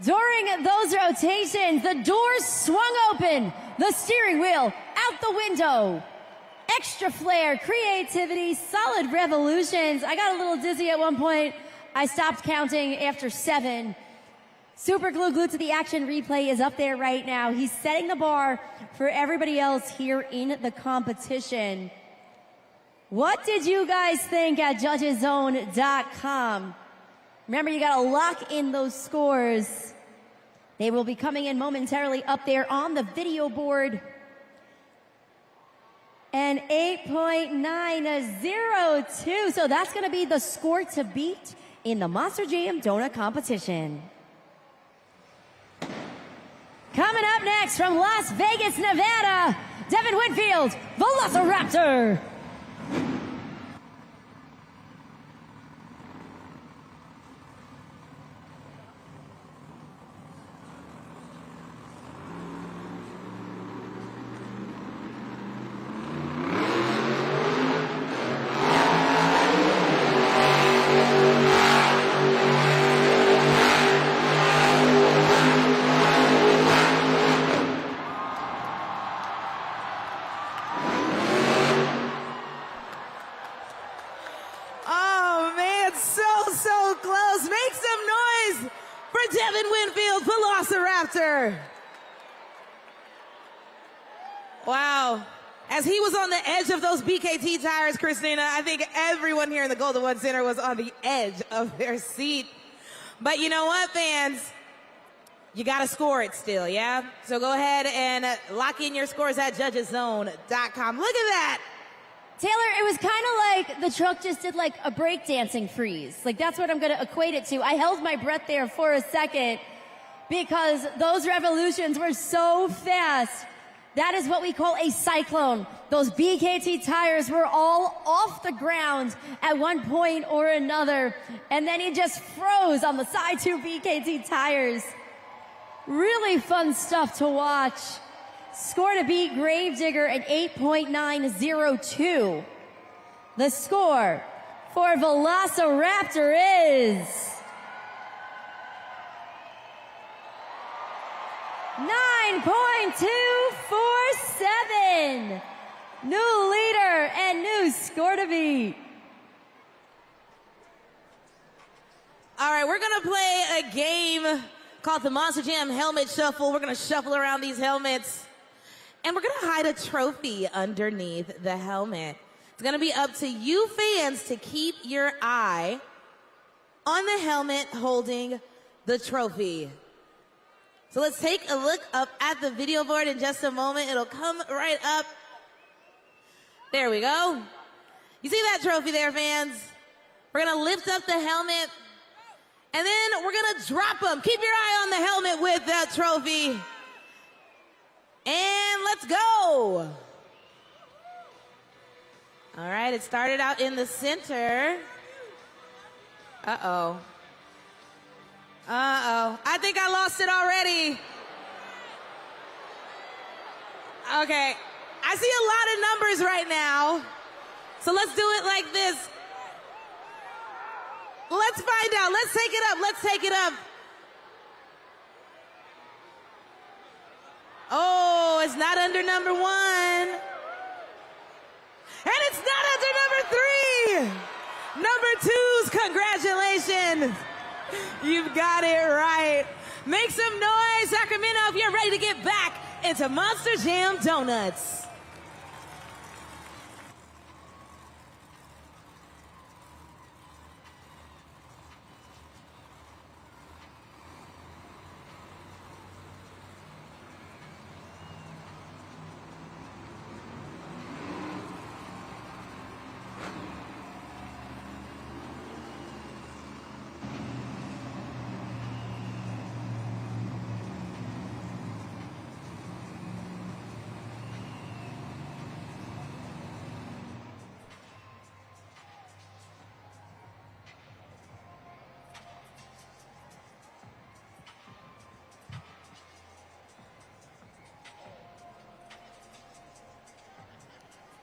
During those rotations, the doors swung open, the steering wheel out the window. Extra flair, creativity, solid revolutions. I got a little dizzy at one point. I stopped counting after 7. Super Glue glued to the action replay is up there right now. He's setting the bar for everybody else here in the competition. What did you guys think at judgeszone.com? Remember, you got to lock in those scores. They will be coming in momentarily up there on the video board. And 8.902. So that's going to be the score to beat in the Monster Jam Donut competition. Coming up next from Las Vegas, Nevada, Devin Winfield, Velociraptor. Devin Winfield, Velociraptor. Wow. As he was on the edge of those BKT tires, Christina, I think everyone here in the Golden One Center was on the edge of their seat. But you know what, fans? You got to score it still, yeah? So go ahead and lock in your scores at judgeszone.com. Look at that. Taylor, it was kind of like the truck just did like a breakdancing freeze. Like that's what I'm going to equate it to. I held my breath there for a second because those revolutions were so fast. That is what we call a cyclone. Those BKT tires were all off the ground at one point or another, and then he just froze on the side 2 BKT tires. Really fun stuff to watch. Score to beat Gravedigger at 8.902. The score for Velociraptor is 9.247. New leader and new score to beat. All right, we're going to play a game called the Monster Jam Helmet Shuffle. We're going to shuffle around these helmets, and we're going to hide a trophy underneath the helmet. It's going to be up to you fans to keep your eye on the helmet holding the trophy. So let's take a look up at the video board in just a moment. It'll come right up. There we go. You see that trophy there, fans? We're going to lift up the helmet, and then we're going to drop them. Keep your eye on the helmet with that trophy. And let's go. All right, it started out in the center. Uh-oh. Uh-oh. I think I lost it already. Okay. I see a lot of numbers right now. So let's do it like this. Let's find out. Let's take it up. Let's take it up. Oh, it's not under number 1. And it's not under number 3. Number 2's congratulations. You've got it right. Make some noise, Sacramento, if you're ready to get back into Monster Jam Donuts.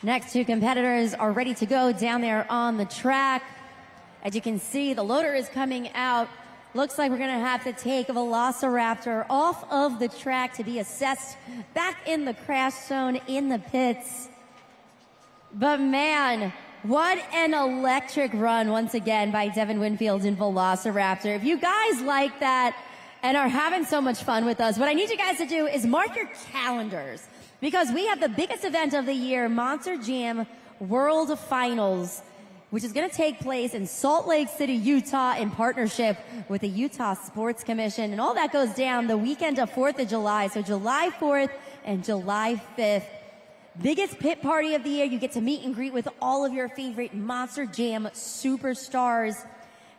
Next 2 competitors are ready to go down there on the track. As you can see, the loader is coming out. Looks like we're going to have to take a Velociraptor off of the track to be assessed back in the crash zone in the pits. But man, what an electric run once again by Devin Winfield and Velociraptor. If you guys like that and are having so much fun with us, what I need you guys to do is mark your calendars, because we have the biggest event of the year, Monster Jam World Finals, which is going to take place in Salt Lake City, Utah, in partnership with the Utah Sports Commission. And all that goes down the weekend of 4th of July, so July 4th and July 5th. Biggest pit party of the year. You get to meet and greet with all of your favorite Monster Jam superstars.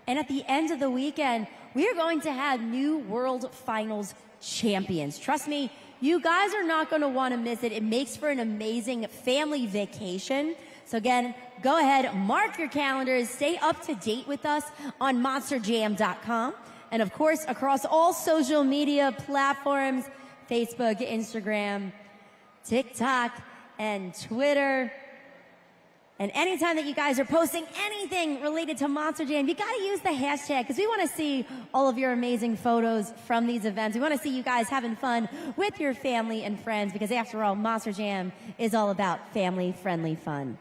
And at the end of the weekend, we are going to have new World Finals champions. Trust me, you guys are not going to want to miss it. It makes for an amazing family vacation. So again, go ahead, mark your calendars, stay up to date with us on monsterjam.com. And of course, across all social media platforms, Facebook, Instagram, TikTok, and Twitter. And anytime that you guys are posting anything related to Monster Jam, you got to use the hashtag, because we want to see all of your amazing photos from these events. We want to see you guys having fun with your family and friends, because after all, Monster Jam is all about family-friendly fun.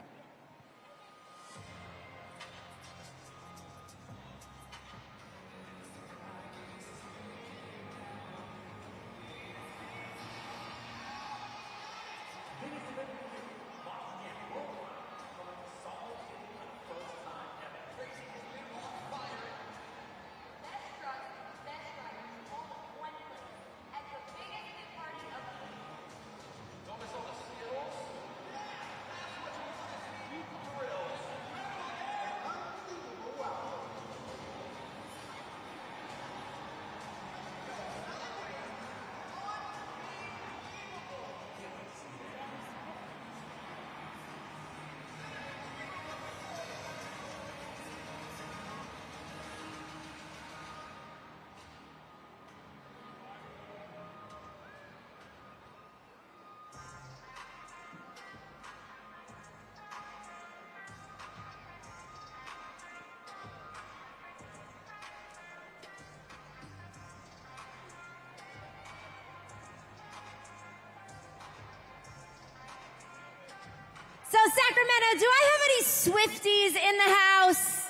Sacramento, do I have any Swifties in the house?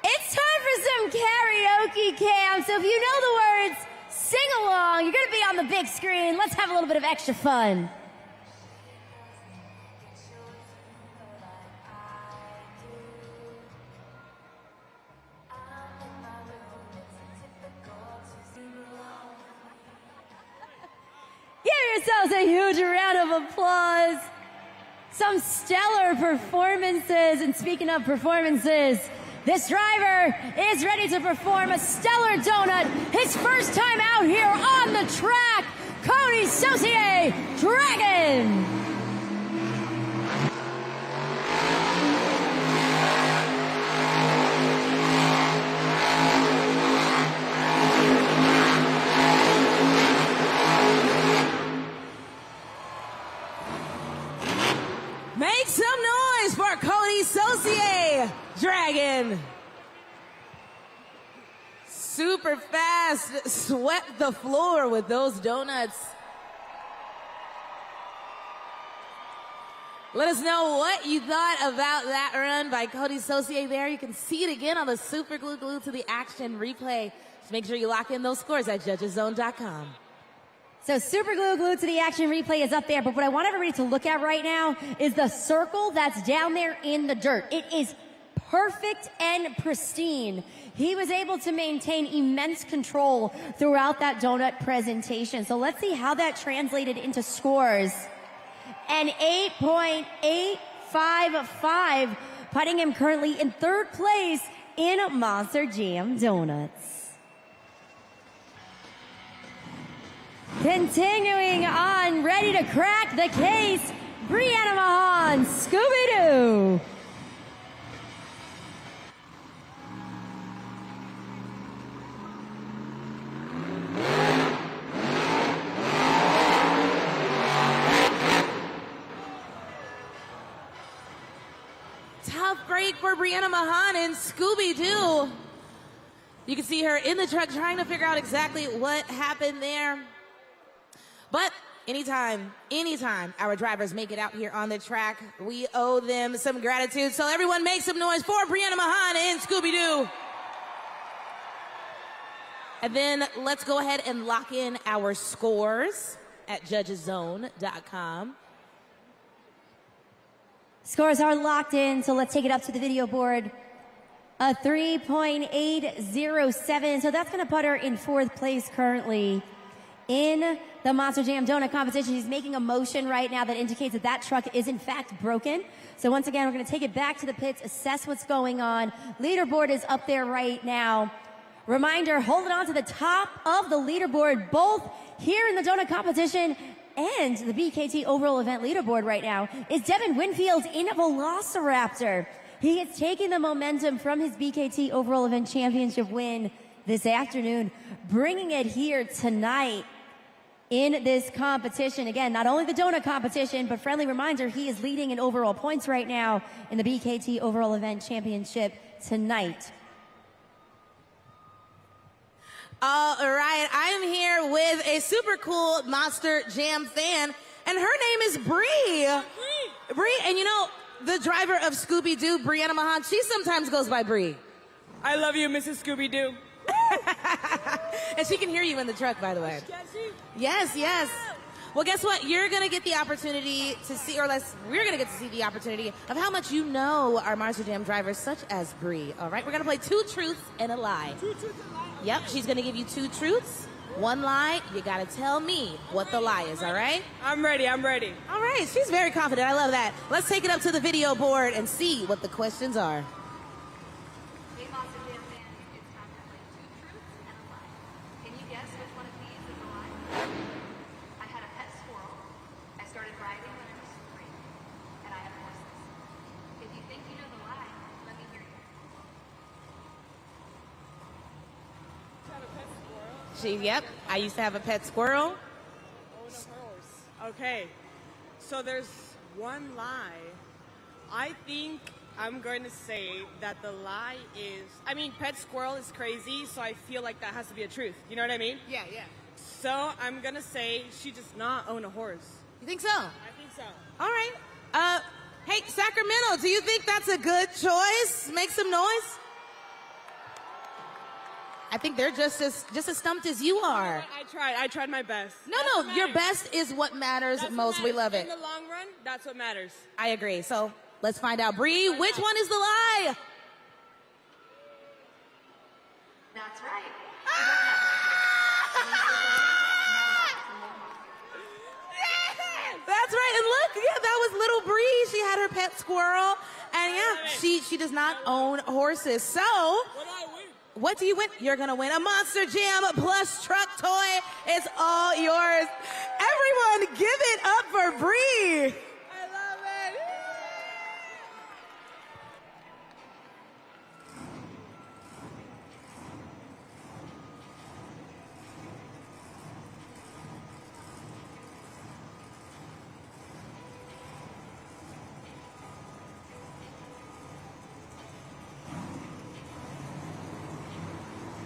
It's time for some karaoke camp, so if you know the words, sing along. You're going to be on the big screen. Let's have a little bit of extra fun. Give yourselves a huge round of applause. Some stellar performances. And speaking of performances, this driver is ready to perform a stellar donut. His first time out here on the track, Cody Saucier, Dragon. Make some noise for Cody Saucier, Dragon. Super fast, swept the floor with those donuts. Let us know what you thought about that run by Cody Saucier there. You can see it again on the Super Glue to the Action replay. Just make sure you lock in those scores at judgeszone.com. So Super Glue to the Action replay is up there, but what I want everybody to look at right now is the circle that's down there in the dirt. It is perfect and pristine. He was able to maintain immense control throughout that donut presentation. So let's see how that translated into scores. An 8.855, putting him currently in third place in Monster Jam Donuts. Continuing on, ready to crack the case, Brianna Mahan, Scooby-Doo. Tough break for Brianna Mahan and Scooby-Doo. You can see her in the truck trying to figure out exactly what happened there. But anytime our drivers make it out here on the track, we owe them some gratitude. So everyone make some noise for Brianna Mahan and Scooby-Doo. And then let's go ahead and lock in our scores at judgeszone.com. Scores are locked in, so let's take it up to the video board. A 3.807, so that's going to put her in fourth place currently in the Monster Jam Donut competition. He's making a motion right now that indicates that that truck is in fact broken. So once again, we're going to take it back to the pits, assess what's going on. Leaderboard is up there right now. Reminder, holding on to the top of the leaderboard, both here in the donut competition and the BKT overall event leaderboard right now, is Devin Winfield in Velociraptor. He is taking the momentum from his BKT overall event championship win this afternoon, bringing it here tonight in this competition. Again, not only the donut competition, but friendly reminder, he is leading in overall points right now in the BKT overall event championship tonight. All right, I'm here with a super cool Monster Jam fan, and her name is Bree. Bree, and you know, the driver of Scooby-Doo, Brianna Mahan, she sometimes goes by Bree. I love you, Mrs. Scooby-Doo. And she can hear you in the truck, by the way. Yes, yes. Well, guess what? You're going to get the opportunity to see, or less, we're going to get to see the opportunity of how much you know our Monster Jam drivers, such as Bree. All right, we're going to play 2 truths and a lie. 2 truths and a lie? Yep, she's going to give you 2 truths, 1 lie. You got to tell me what the lie is, all right? I'm ready, I'm ready. All right, she's very confident. I love that. Let's take it up to the video board and see what the questions are. Hey, Monster Jam fans, it's time to play 2 truths and a lie. Can you guess which one of these is a lie? I had a pet squirrel. I started riding when I was 3, and I have horses. If you think you know the lie, let me hear you. Yep, I used to have a pet squirrel. Own a horse. Okay, so there's one lie. I think I'm going to say that the lie is, I mean, pet squirrel is crazy, so I feel like that has to be a truth. You know what I mean? Yeah, yeah. So I'm going to say she does not own a horse. You think so? I think so. All right. Hey, Sacramento, do you think that's a good choice? Make some noise. I think they're just as stumped as you are. I tried my best. No, your best is what matters most. We love it. In the long run, that's what matters. I agree. So let's find out. Bree, which one is the lie? That's right. That's right. And look, yeah, that was little Bree. She had her pet squirrel. And yeah, she does not own horses. So what do you win? You're going to win a Monster Jam Plus truck toy. It's all yours. Everyone, give it up for Bree. I love it.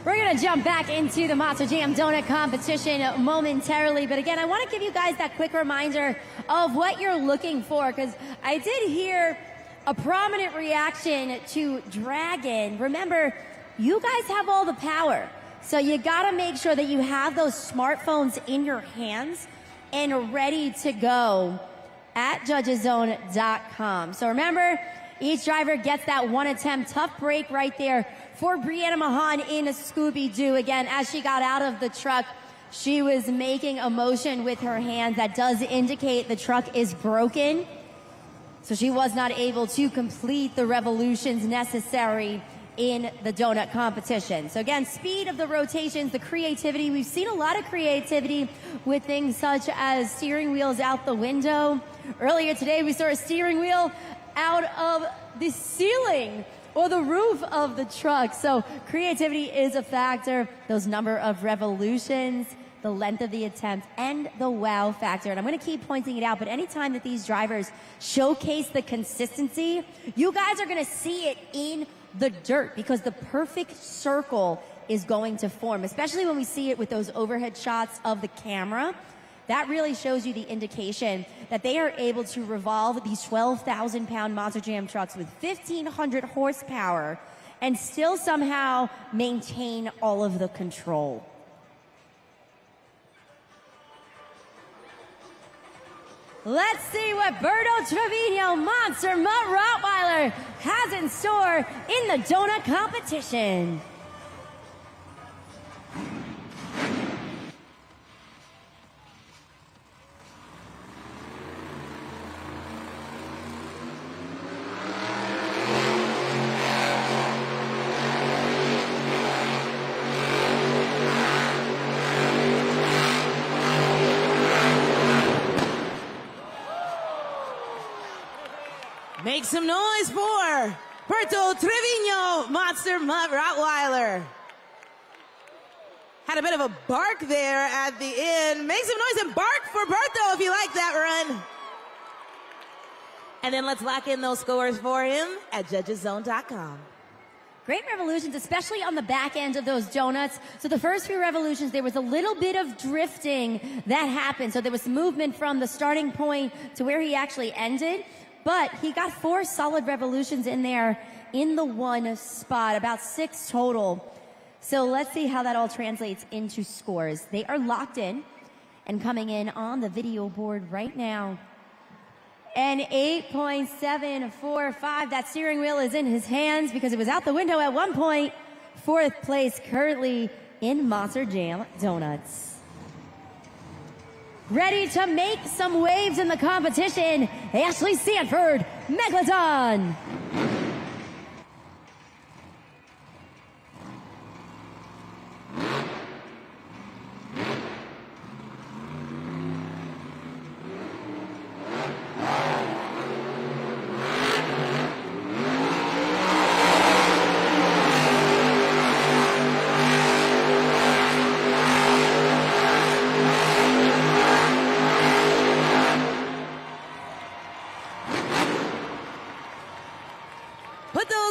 We're going to jump back into the Monster Jam Donut competition momentarily. But again, I want to give you guys that quick reminder of what you're looking for, because I did hear a prominent reaction to Dragon. Remember, you guys have all the power. So you got to make sure that you have those smartphones in your hands and ready to go at judgeszone.com. So remember, each driver gets that one attempt. Tough break right there for Brianna Mahan in Scooby-Doo. Again, as she got out of the truck, she was making a motion with her hands that does indicate the truck is broken. So she was not able to complete the revolutions necessary in the donut competition. So again, speed of the rotations, the creativity. We've seen a lot of creativity with things such as steering wheels out the window. Earlier today, we saw a steering wheel out of the ceiling or the roof of the truck. So creativity is a factor. Those number of revolutions, the length of the attempt, and the wow factor. And I'm going to keep pointing it out, but anytime that these drivers showcase the consistency, you guys are going to see it in the dirt, because the perfect circle is going to form, especially when we see it with those overhead shots of the camera. That really shows you the indication that they are able to revolve these 12,000-pound Monster Jam trucks with 1,500 horsepower and still somehow maintain all of the control. Let's see what Berto Trevino Monster Mutt Rottweiler has in store in the donut competition. Make some noise for Berto Trevino Monster Mutt Rottweiler. Had a bit of a bark there at the end. Make some noise and bark for Berto if you like that run. And then let's lock in those scores for him at judgeszone.com. Great revolutions, especially on the back end of those donuts. So the first few revolutions, there was a little bit of drifting that happened. So there was movement from the starting point to where he actually ended. But he got 4 solid revolutions in there in the one spot, about 6 total. So let's see how that all translates into scores. They are locked in and coming in on the video board right now. An 8.745. That steering wheel is in his hands because it was out the window at one point. 4th place currently in Monster Jam Donuts. Ready to make some waves in the competition, Ashley Sanford, Megalodon.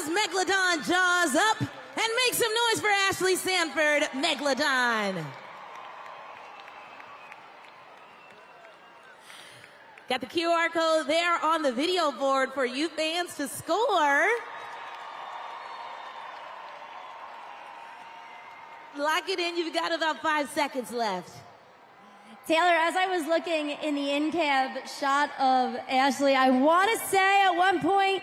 Megalodon jaws up and make some noise for Ashley Sanford, Megalodon. Got the QR code there on the video board for you fans to score. Lock it in. You've got about 5 seconds left. Taylor, as I was looking in the in-cab shot of Ashley, I want to say at one point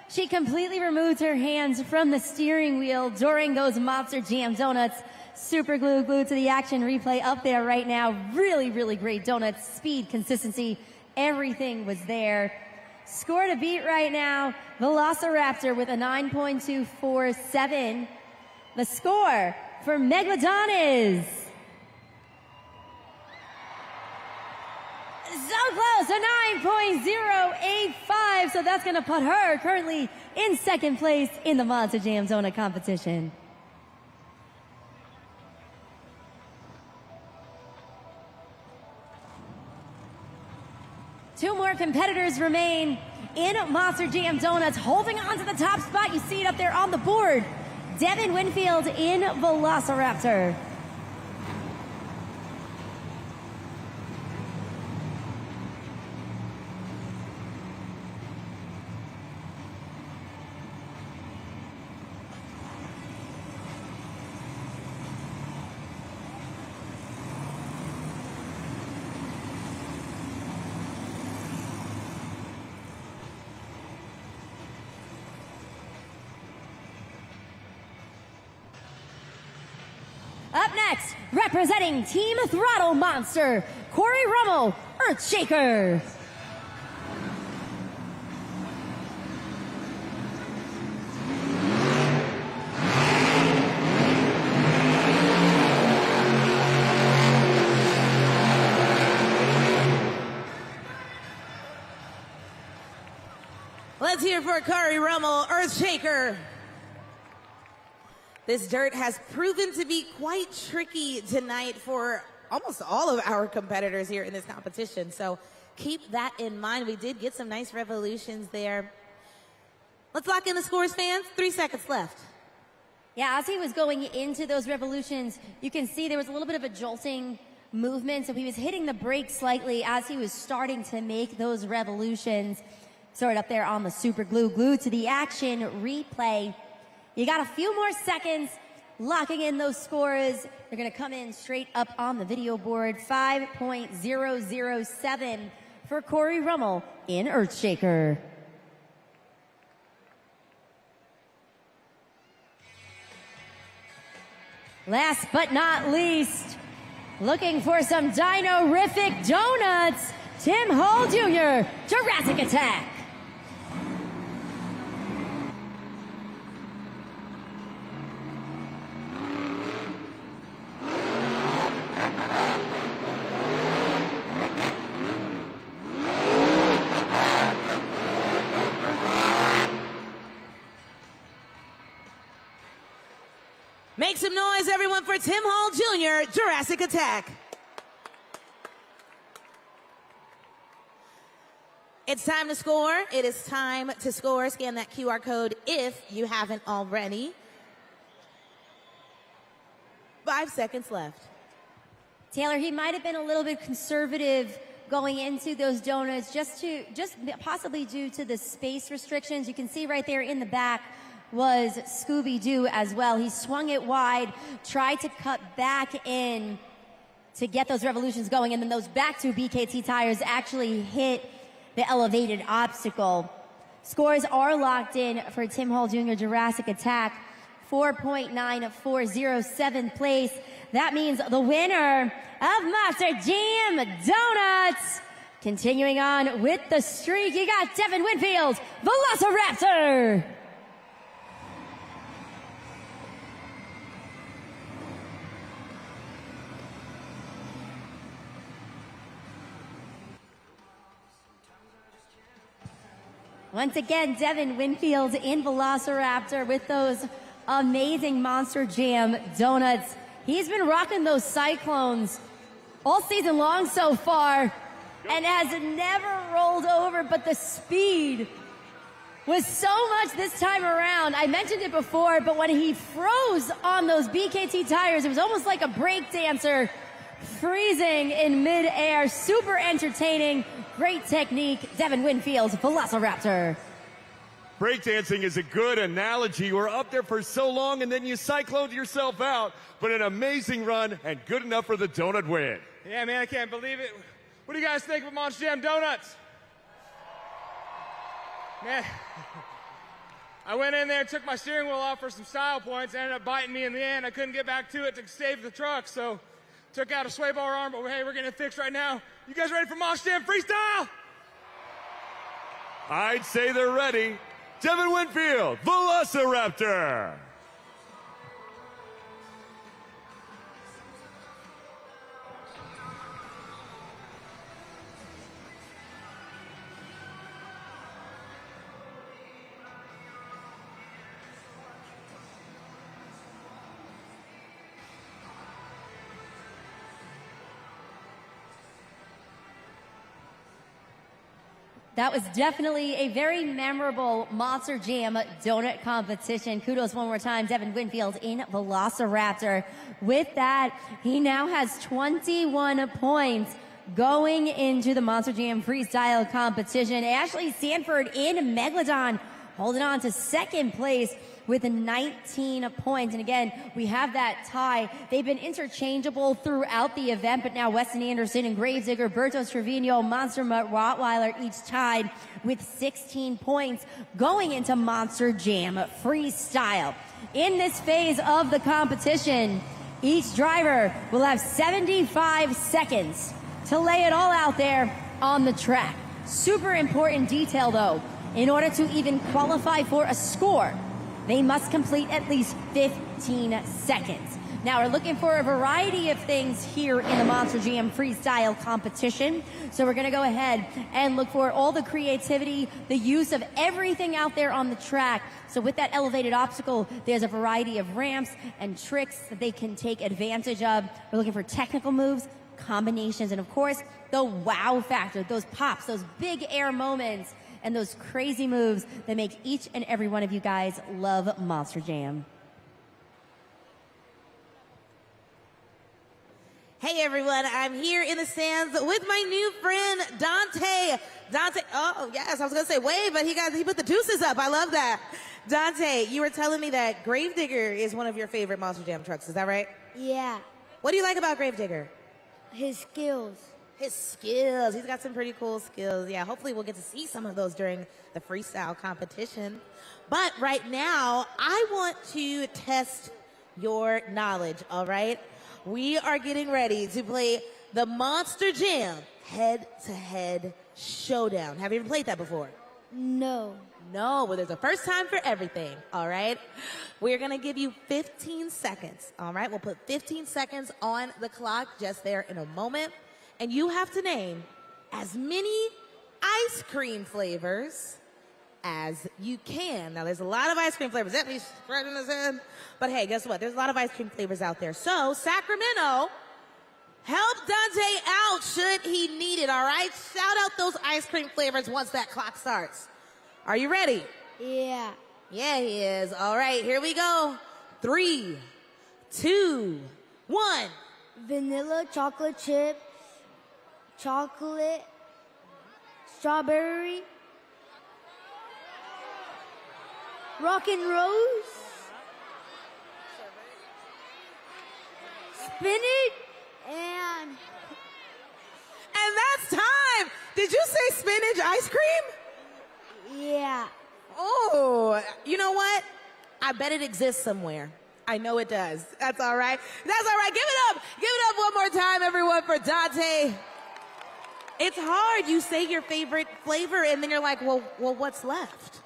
she completely removed her hands from the steering wheel during those Monster Jam donuts. Super glued to the action replay up there right now. Really, really great donuts. Speed, consistency, everything was there. Score to beat right now, Velociraptor with a 9.247. The score for Megalodon is so close, a 9.085. So that's going to put her currently in second place in the Monster Jam Donut competition. Two more competitors remain in Monster Jam Donuts, holding on to the top spot. You see it up there on the board. Devin Winfield in Velociraptor. Up next, representing Team Throttle Monster, Corey Rummel, Earthshaker. Let's hear for Corey Rummel, Earthshaker. This dirt has proven to be quite tricky tonight for almost all of our competitors here in this competition. So keep that in mind. We did get some nice revolutions there. Let's lock in the scores, fans. 3 seconds left. Yeah, as he was going into those revolutions, you can see there was a little bit of a jolting movement. So he was hitting the brakes slightly as he was starting to make those revolutions. Sort up there on the super glued to the action replay. You got a few more seconds locking in those scores. They're going to come in straight up on the video board. 5.007 for Corey Rummel in Earthshaker. Last but not least, looking for some dino-rific donuts, Tim Hall Jr., Jurassic Attack. Make some noise, everyone, for Tim Hall Jr., Jurassic Attack. It's time to score. It is time to score. Scan that QR code if you haven't already. 5 seconds left. Taylor, he might have been a little bit conservative going into those donuts, just possibly due to the space restrictions. You can see right there in the back was Scooby-Doo as well. He swung it wide, tried to cut back in to get those revolutions going, and then those back two BKT tires actually hit the elevated obstacle. Scores are locked in for Tim Hall Jr. Jurassic Attack. 4.9407 place. That means the winner of Monster Jam Donuts. Continuing on with the streak, you got Devin Winfield, Velociraptor. Once again, Devin Winfield in Velociraptor with those amazing Monster Jam donuts. He's been rocking those Cyclones all season long so far and has never rolled over, but the speed was so much this time around. I mentioned it before, but when he froze on those BKT tires, it was almost like a break dancer freezing in midair. Super entertaining. Great technique. Devin Winfield's Velociraptor. Breakdancing is a good analogy. You were up there for so long and then you cycloned yourself out, but an amazing run and good enough for the donut win. Yeah, man, I can't believe it. What do you guys think of Monster Jam Donuts? Man, I went in there, took my steering wheel off for some style points, ended up biting me in the end. I couldn't get back to it to save the truck, so took out a sway bar arm, but hey, we're getting it fixed right now. You guys ready for Monster Jam Freestyle? I'd say they're ready. Devin Winfield, Velociraptor. That was definitely a very memorable Monster Jam donut competition. Kudos one more time, Devin Winfield in Velociraptor. With that, he now has 21 points going into the Monster Jam freestyle competition. Ashley Sanford in Megalodon holding on to second place with 19 points. And again, we have that tie. They've been interchangeable throughout the event, but now Weston Anderson and Gravedigger, Bertos Trevino, Monster Mutt Rottweiler each tied with 16 points going into Monster Jam freestyle. In this phase of the competition, each driver will have 75 seconds to lay it all out there on the track. Super important detail though, in order to even qualify for a score, they must complete at least 15 seconds. Now, we're looking for a variety of things here in the Monster Jam freestyle competition. So we're going to go ahead and look for all the creativity, the use of everything out there on the track. So with that elevated obstacle, there's a variety of ramps and tricks that they can take advantage of. We're looking for technical moves, combinations, and of course, the wow factor, those pops, those big air moments, and those crazy moves that make each and every one of you guys love Monster Jam. Hey everyone, I'm here in the stands with my new friend, Dante. Dante, oh yes, I was gonna say wave, but he put the deuces up. I love that. Dante, you were telling me that Gravedigger is one of your favorite Monster Jam trucks, is that right? Yeah. What do you like about Gravedigger? His skills. His skills. He's got some pretty cool skills. Yeah, hopefully we'll get to see some of those during the freestyle competition. But right now, I want to test your knowledge, all right? We are getting ready to play the Monster Jam head-to-head showdown. Have you ever played that before? No. No, well, there's a first time for everything, all right? We're going to give you 15 seconds, all right? We'll put 15 seconds on the clock just there in a moment. And you have to name as many ice cream flavors as you can. Now, there's a lot of ice cream flavors. That means scratching his head. But hey, guess what? There's a lot of ice cream flavors out there. So, Sacramento, help Dante out should he need it, all right? Shout out those ice cream flavors once that clock starts. Are you ready? Yeah. Yeah, he is. All right, here we go. 3, 2, 1. Vanilla chocolate chip. Chocolate, strawberry, rock and rose, spinach, and that's time. Did you say spinach ice cream? yeah. Oh, you know what? I bet it exists somewhere. I know it does. That's all right. That's all right. Give it up. Give it up one more time, everyone, for Dante. It's hard. You say your favorite flavor, and then you're like, well, what's left?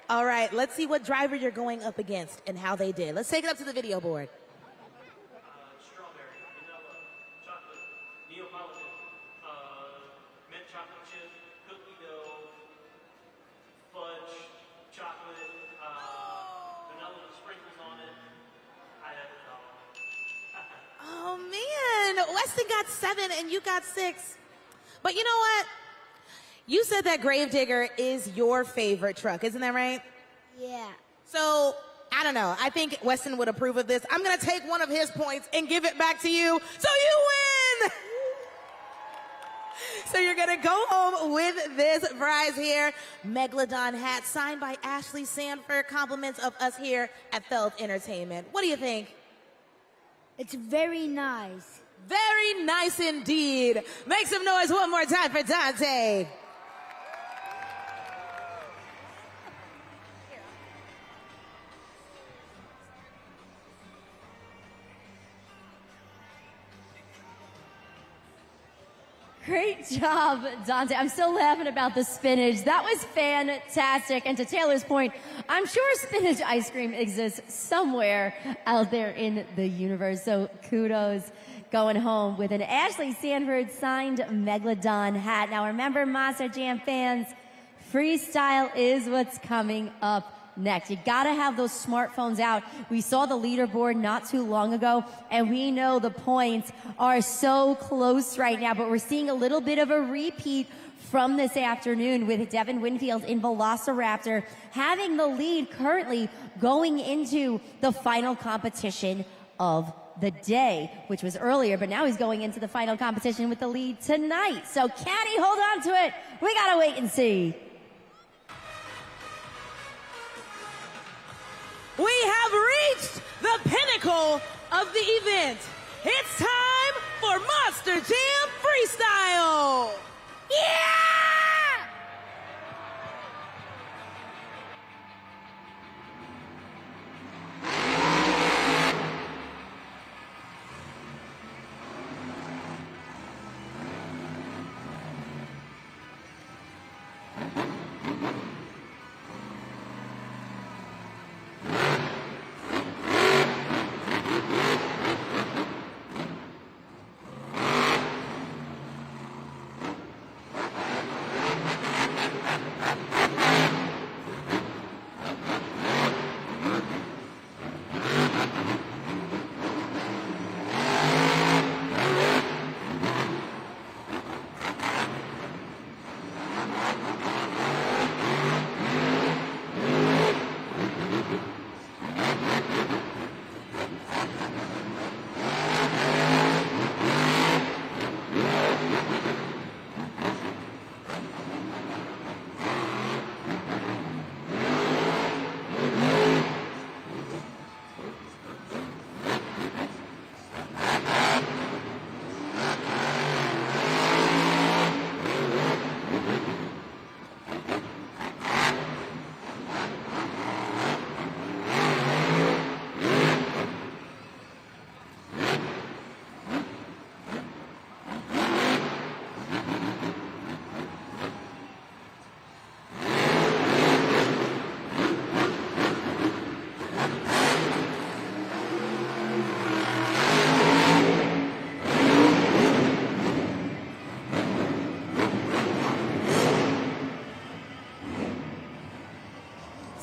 All right, let's see what driver you're going up against and how they did. Let's take it up to the video board. Strawberry, vanilla, chocolate, Neapolitan, mint chocolate chip, cookie dough, fudge, chocolate, vanilla with sprinkles on it. I had it all. Oh, man. Weston got 7, and you got 6. But you know what? You said that Gravedigger is your favorite truck, isn't that right? Yeah. So I don't know. I think Weston would approve of this. I'm going to take one of his points and give it back to you, so you win! So you're going to go home with this prize here. Megalodon hat signed by Ashley Sanford. Compliments of us here at Felt Entertainment. What do you think? It's very nice. Very nice indeed. Make some noise one more time for Dante. Great job, Dante. I'm still laughing about the spinach. That was fantastic. And to Taylor's point, I'm sure spinach ice cream exists somewhere out there in the universe. So kudos going home with an Ashley Sanford signed Megalodon hat. Now remember, Monster Jam fans, freestyle is what's coming up next. You gotta have those smartphones out. We saw the leaderboard not too long ago, and we know the points are so close right now, but we're seeing a little bit of a repeat from this afternoon with Devin Winfield in Velociraptor having the lead currently going into the final competition of the day, which was earlier, but now he's going into the final competition with the lead tonight. So can he hold on to it? We gotta wait and see. We have reached the pinnacle of the event. It's time for Monster Jam Freestyle. Yeah!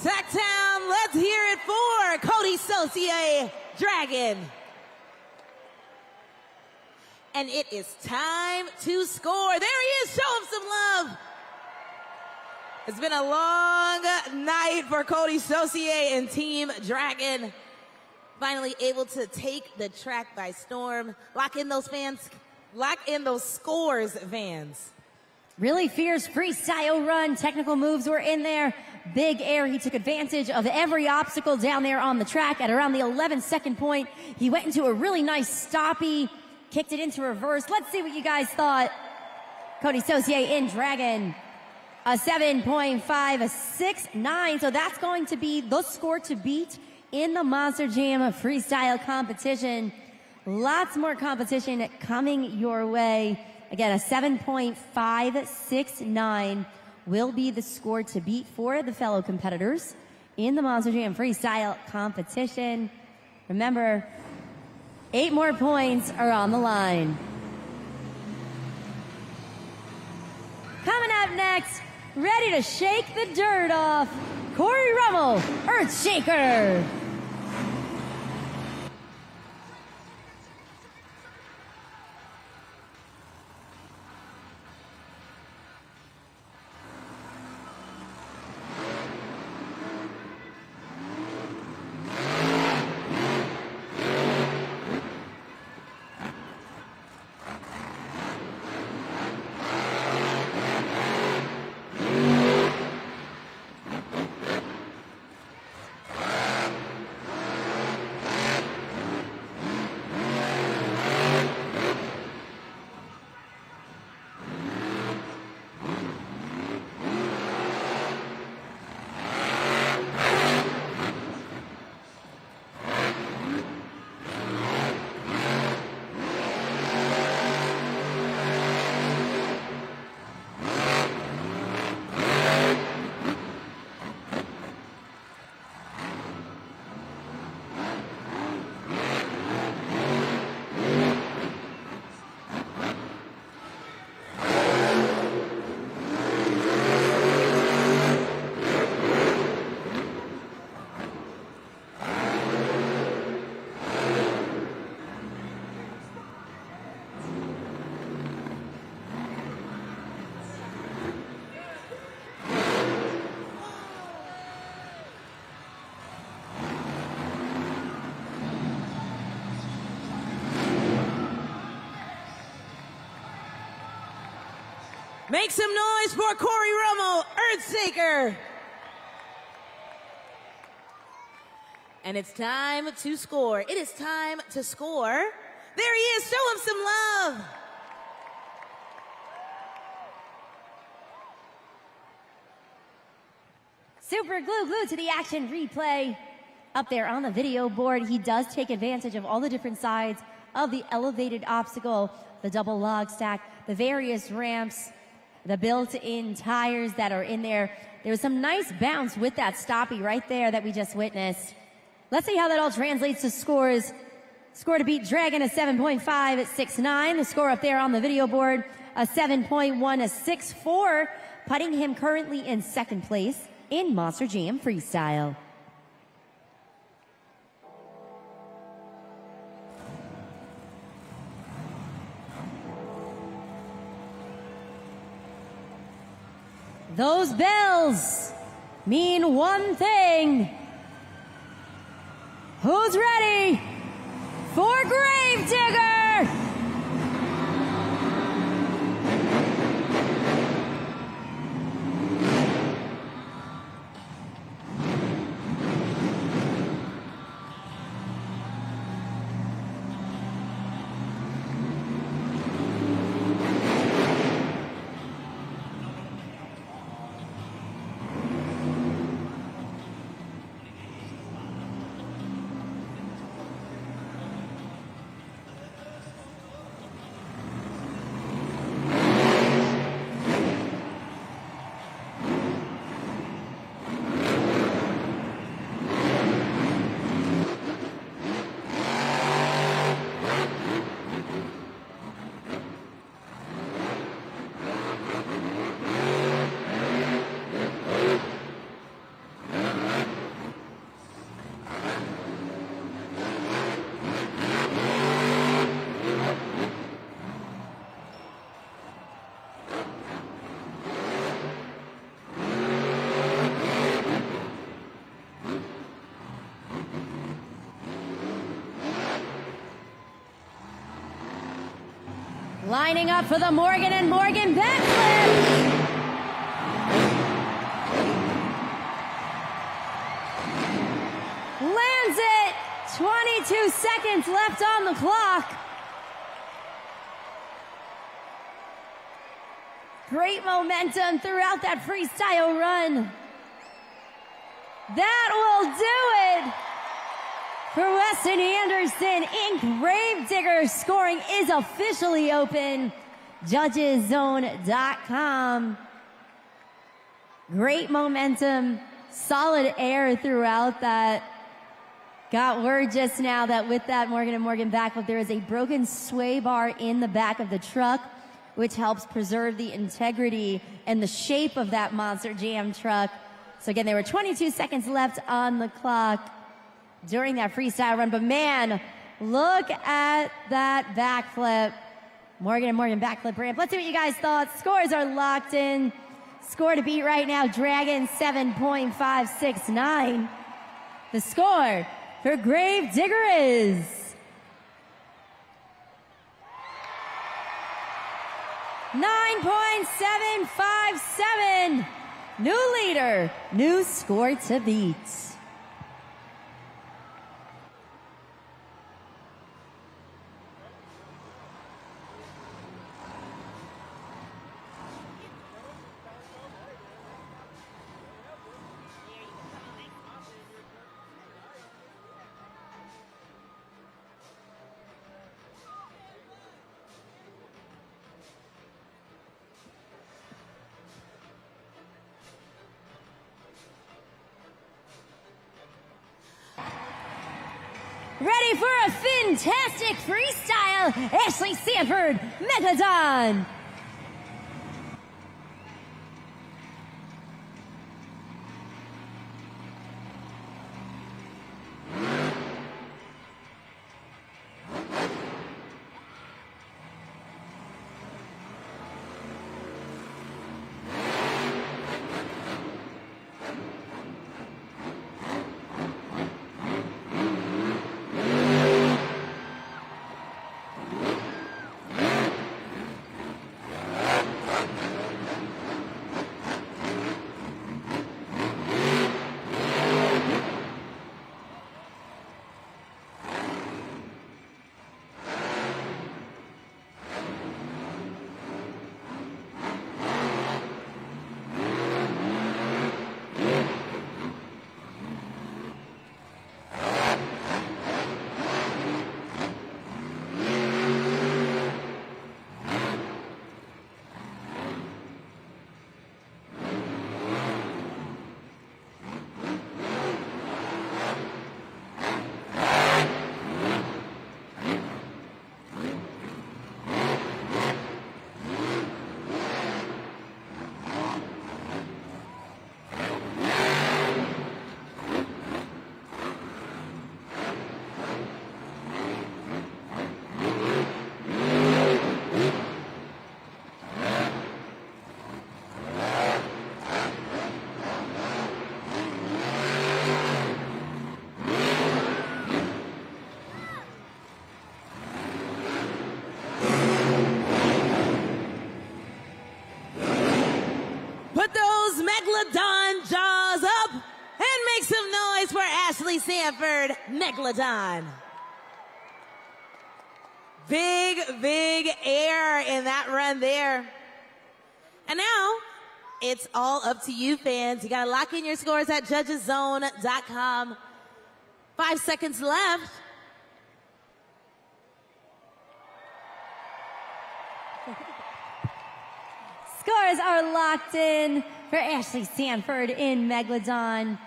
Sacktown, let's hear it for Cody Saucier Dragon. And it is time to score. There he is, show him some love. It's been a long night for Cody Saucier and Team Dragon. Finally able to take the track by storm. Lock in those fans, lock in those scores, fans. Really fierce freestyle run. Technical moves were in there. Big air. He took advantage of every obstacle down there on the track. At around the 11-second point, he went into a really nice stoppie, kicked it into reverse. Let's see what you guys thought. Cody Saucier in Dragon. A 7.569. So that's going to be the score to beat in the Monster Jam freestyle competition. Lots more competition coming your way. Again, a 7.569 will be the score to beat for the fellow competitors in the Monster Jam freestyle competition. Remember, 8 more points are on the line. Coming up next, ready to shake the dirt off, Corey Rummel, Earthshaker. Make some noise for Corey Romo, Earthshaker. And it's time to score. It is time to score. There he is. Show him some love. Super glued to the action replay. Up there on the video board, he does take advantage of all the different sides of the elevated obstacle, the double log stack, the various ramps, the built-in tires that are in there. There was some nice bounce with that stoppie right there that we just witnessed. Let's see how that all translates to scores. Score to beat Dragon, a 7.5 at 6'9". The score up there on the video board, a 7.1, a 6'4", putting him currently in second place in Monster Jam Freestyle. Those bells mean one thing. Who's ready for Gravedigger? Lining up for the Morgan & Morgan backflip. Lands it. 22 seconds left on the clock. Great momentum throughout that freestyle run. That will do it for Weston Anderson in Gravedigger. Scoring is officially open. JudgesZone.com. Great momentum, solid air throughout that. Got word just now that with that Morgan & Morgan backflip, there is a broken sway bar in the back of the truck, which helps preserve the integrity and the shape of that Monster Jam truck. So again, there were 22 seconds left on the clock during that freestyle run, but man, look at that backflip. Morgan & Morgan backflip ramp. Let's see what you guys thought. Scores are locked in. Score to beat right now, Dragon 7.569. The score for Gravedigger is 9.757. New leader, new score to beat. Ready for a fantastic freestyle, Ashley Sanford, Megalodon. Sanford Megalodon. Big, big air in that run there. And now, it's all up to you, fans. You gotta lock in your scores at judgeszone.com. 5 seconds left. Scores are locked in for Ashley Sanford in Megalodon.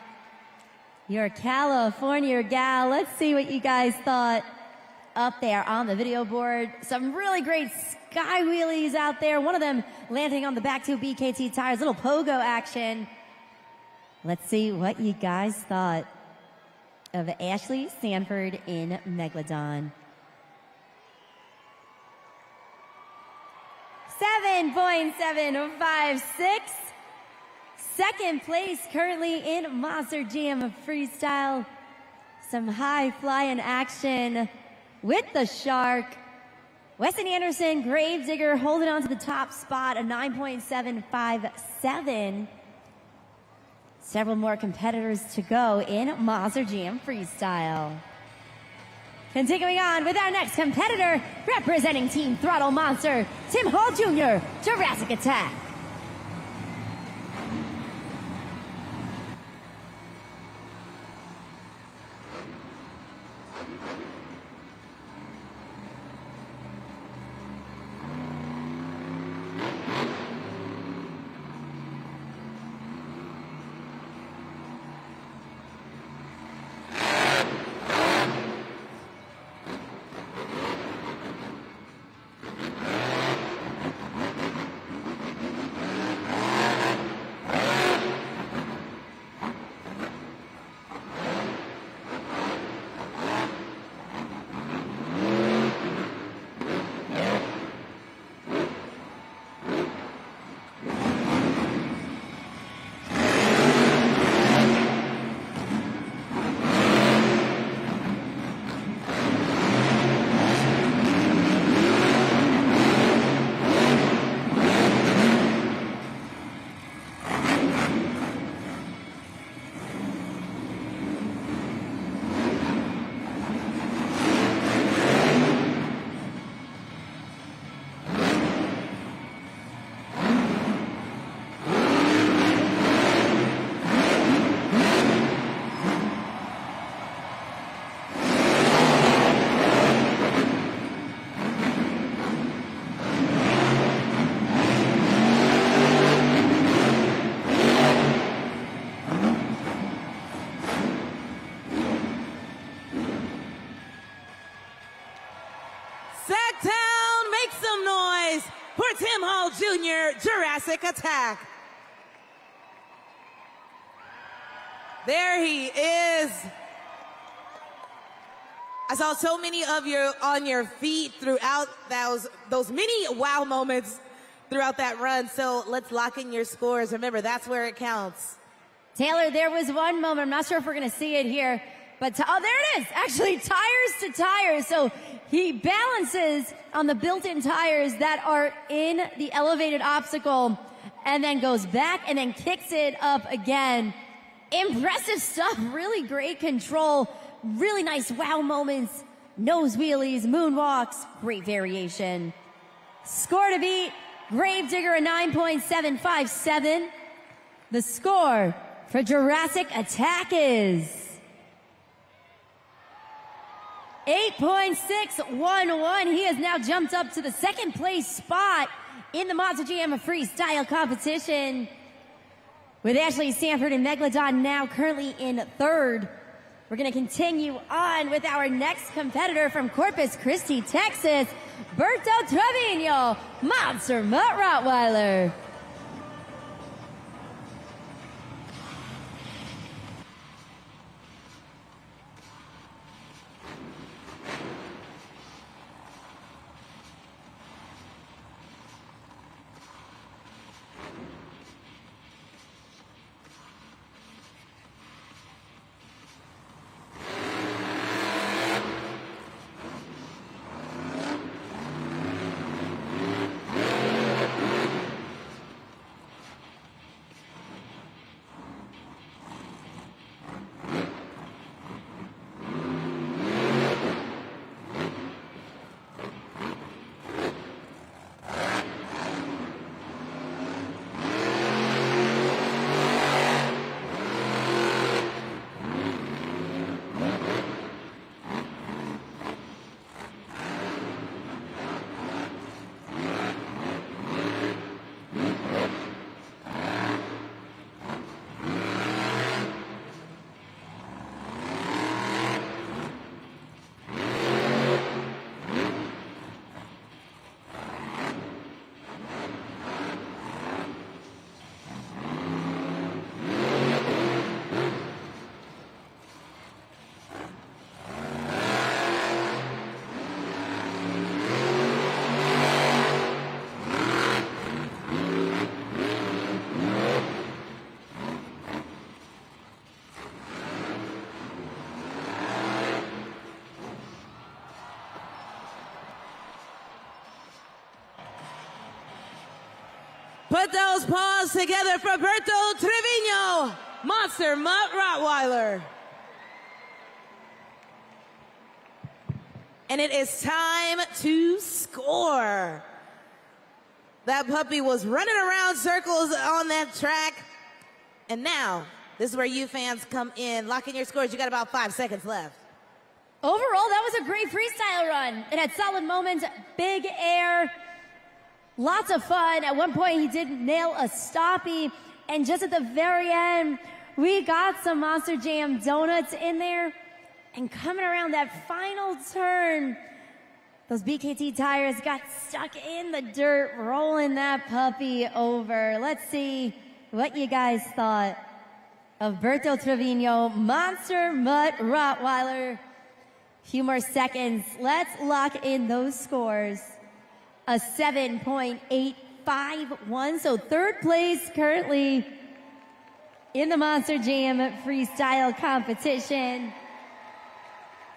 Your California gal. Let's see what you guys thought up there on the video board. Some really great sky wheelies out there. One of them landing on the back two BKT tires. Little pogo action. Let's see what you guys thought of Ashley Sanford in Megalodon. 7.756. Second place currently in Monster Jam Freestyle. Some high flying action with the Shark. Weston Anderson, Gravedigger holding on to the top spot, a 9.757. Several more competitors to go in Monster Jam Freestyle. Continuing on with our next competitor, representing Team Throttle Monster, Tim Hall Jr., Jurassic Attack. Sacktown, make some noise for Tim Hall Jr., Jurassic Attack. There he is. I saw so many of you on your feet throughout those many wow moments throughout that run. So let's lock in your scores. Remember, that's where it counts. Taylor, there was one moment, I'm not sure if we're going to see it here, but oh, there it is. Actually, tires to tires. So he balances on the built-in tires that are in the elevated obstacle and then goes back and then kicks it up again. Impressive stuff. Really great control. Really nice wow moments. Nose wheelies, moonwalks. Great variation. Score to beat. Gravedigger a 9.757. The score for Jurassic Attack is 8.611. He has now jumped up to the second place spot in the Monster Jam Freestyle competition, with Ashley Sanford and Megalodon now currently in third. We're going to continue on with our next competitor from Corpus Christi, Texas, Berto Trevino, Monster Mutt Rottweiler. Put those paws together for Berto Trevino, Monster Mutt Rottweiler. And it is time to score. That puppy was running around circles on that track. And now, this is where you fans come in. Lock in your scores. You got about 5 seconds left. Overall, that was a great freestyle run. It had solid moments, big air, lots of fun. At one point, he did nail a stoppie. And just at the very end, we got some Monster Jam donuts in there. And coming around that final turn, those BKT tires got stuck in the dirt, rolling that puppy over. Let's see what you guys thought of Berto Trevino, Monster Mutt Rottweiler. Few more seconds. Let's lock in those scores. A 7.851. So third place currently in the Monster Jam freestyle competition.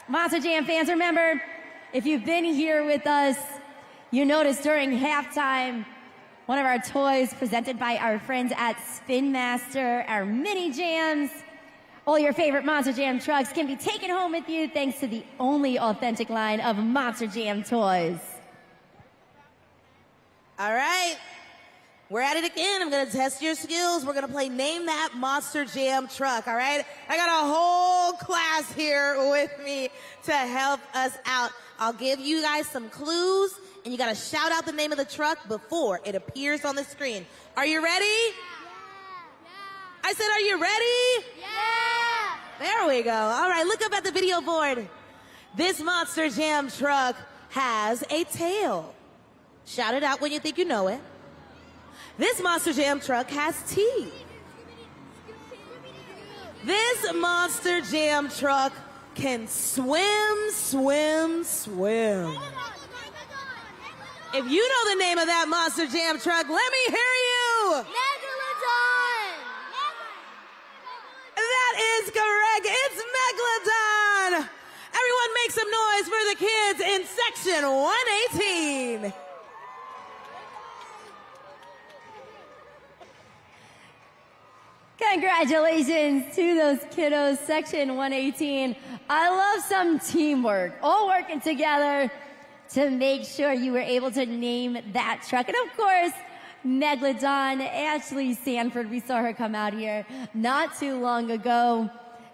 Monster Jam fans, remember, if you've been here with us, you noticed during halftime, one of our toys presented by our friends at Spin Master, our mini jams. All your favorite Monster Jam trucks can be taken home with you thanks to the only authentic line of Monster Jam toys. All right. We're at it again. I'm going to test your skills. We're going to play Name That Monster Jam Truck, all right? I got a whole class here with me to help us out. I'll give you guys some clues, and you got to shout out the name of the truck before it appears on the screen. Are you ready? Yeah. I said, are you ready? Yeah! There we go. All right, look up at the video board. This Monster Jam truck has a tail. Shout it out when you think you know it. This Monster Jam truck has teeth. This Monster Jam truck can swim, swim, swim. If you know the name of that Monster Jam truck, let me hear you. Megalodon! That is correct. It's Megalodon. Everyone make some noise for the kids in section 118. Congratulations to those kiddos, section 118. I love some teamwork, all working together to make sure you were able to name that truck. And of course, Megalodon, Ashley Sanford, we saw her come out here not too long ago.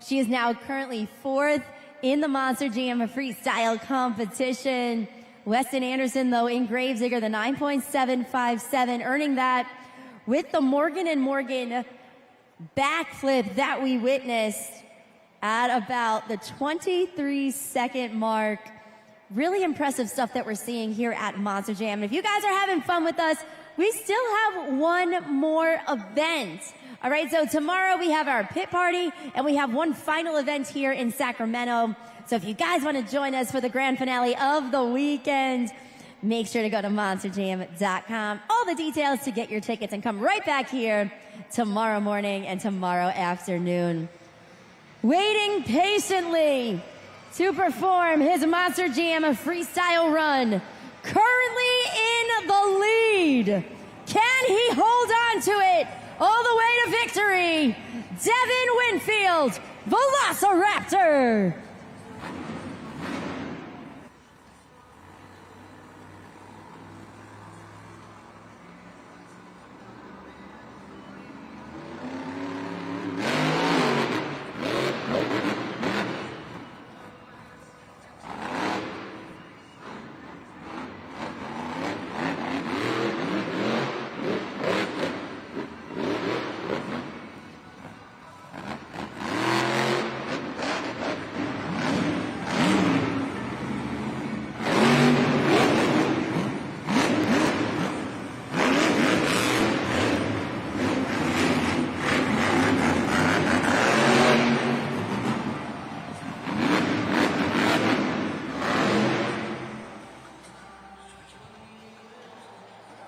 She is now currently 4th in the Monster Jam freestyle competition. Weston Anderson, though, in Gravedigger, the 9.757, earning that with the Morgan & Morgan backflip that we witnessed at about the 23-second mark. Really impressive stuff that we're seeing here at Monster Jam. And if you guys are having fun with us, we still have one more event. All right, so tomorrow we have our pit party, and we have one final event here in Sacramento. So if you guys want to join us for the grand finale of the weekend, make sure to go to monsterjam.com. All the details to get your tickets and come right back here tomorrow morning and tomorrow afternoon. Waiting patiently to perform his Monster Jam freestyle run, currently in the lead. Can he hold on to it all the way to victory? Devin Winfield, Velociraptor.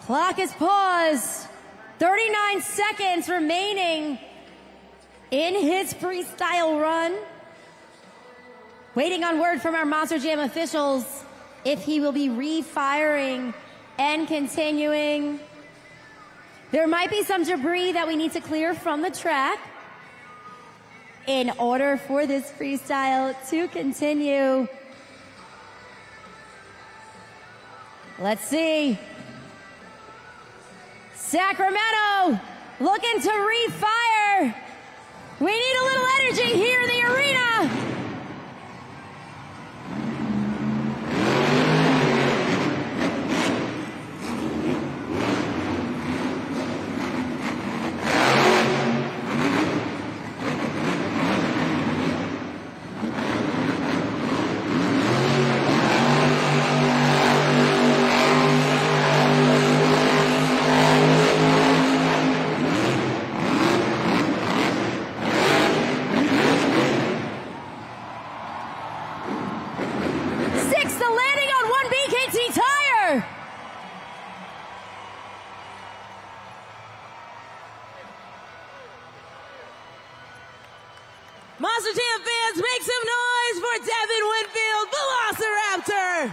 Clock is paused. 39 seconds remaining in his freestyle run. Waiting on word from our Monster Jam officials if he will be refiring and continuing. There might be some debris that we need to clear from the track in order for this freestyle to continue. Let's see. Sacramento looking to refire. We need a little energy here in the arena. Monster Jam fans, make some noise for Devin Winfield, Velociraptor!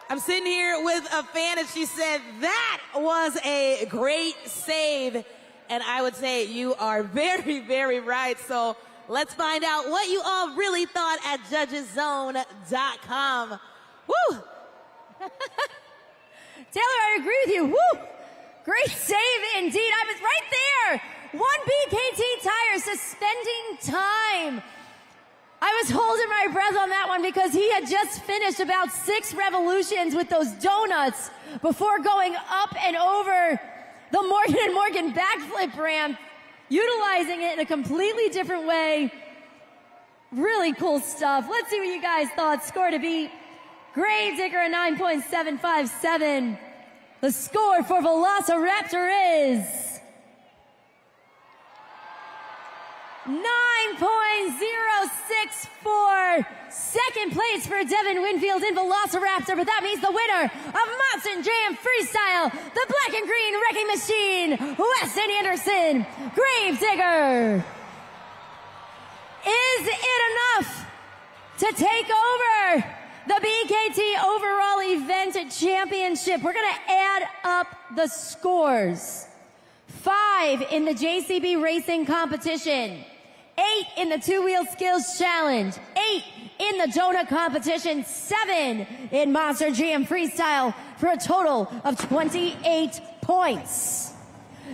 I'm sitting here with a fan and she said, that was a great save. And I would say you are very, very right. So let's find out what you all really thought at judgeszone.com. Woo! Taylor, I agree with you. Woo! Great save indeed. I was right there. 1BKT tire suspending time. I was holding my breath on that one because he had just finished about 6 revolutions with those donuts before going up and over the Morgan & Morgan backflip ramp, utilizing it in a completely different way. Really cool stuff. Let's see what you guys thought. Score to beat Gravedigger a 9.757. The score for Velociraptor is 9.064. Second place for Devin Winfield in Velociraptor, but that means the winner of Monster Jam Freestyle, the Black and Green Wrecking Machine, Weston Anderson, Gravedigger. Is it enough to take over the BKT Overall Event Championship? We're going to add up the scores. 5 in the JCB Racing Competition. 8 in the Two-Wheel Skills Challenge. 8 in the Donut Competition. 7 in Monster Jam Freestyle for a total of 28 points.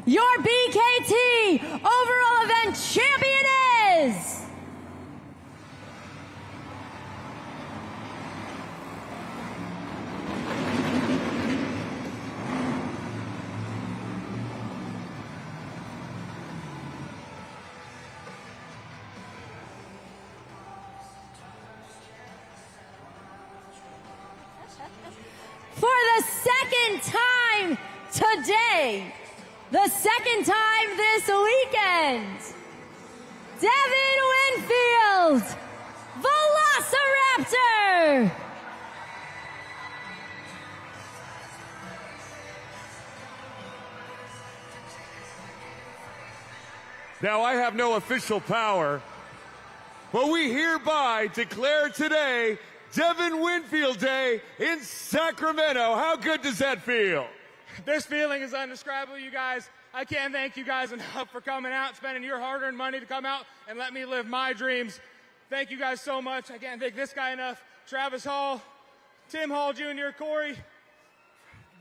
Your BKT Overall Event Champion is... for the second time today, the second time this weekend, Devin Winfield, Velociraptor. Now, I have no official power, but we hereby declare today Devin Winfield Day in Sacramento. How good does that feel? This feeling is indescribable, you guys. I can't thank you guys enough for coming out, spending your hard-earned money to come out and let me live my dreams. Thank you guys so much. I can't thank this guy enough. Travis Hall, Tim Hall Jr., Corey,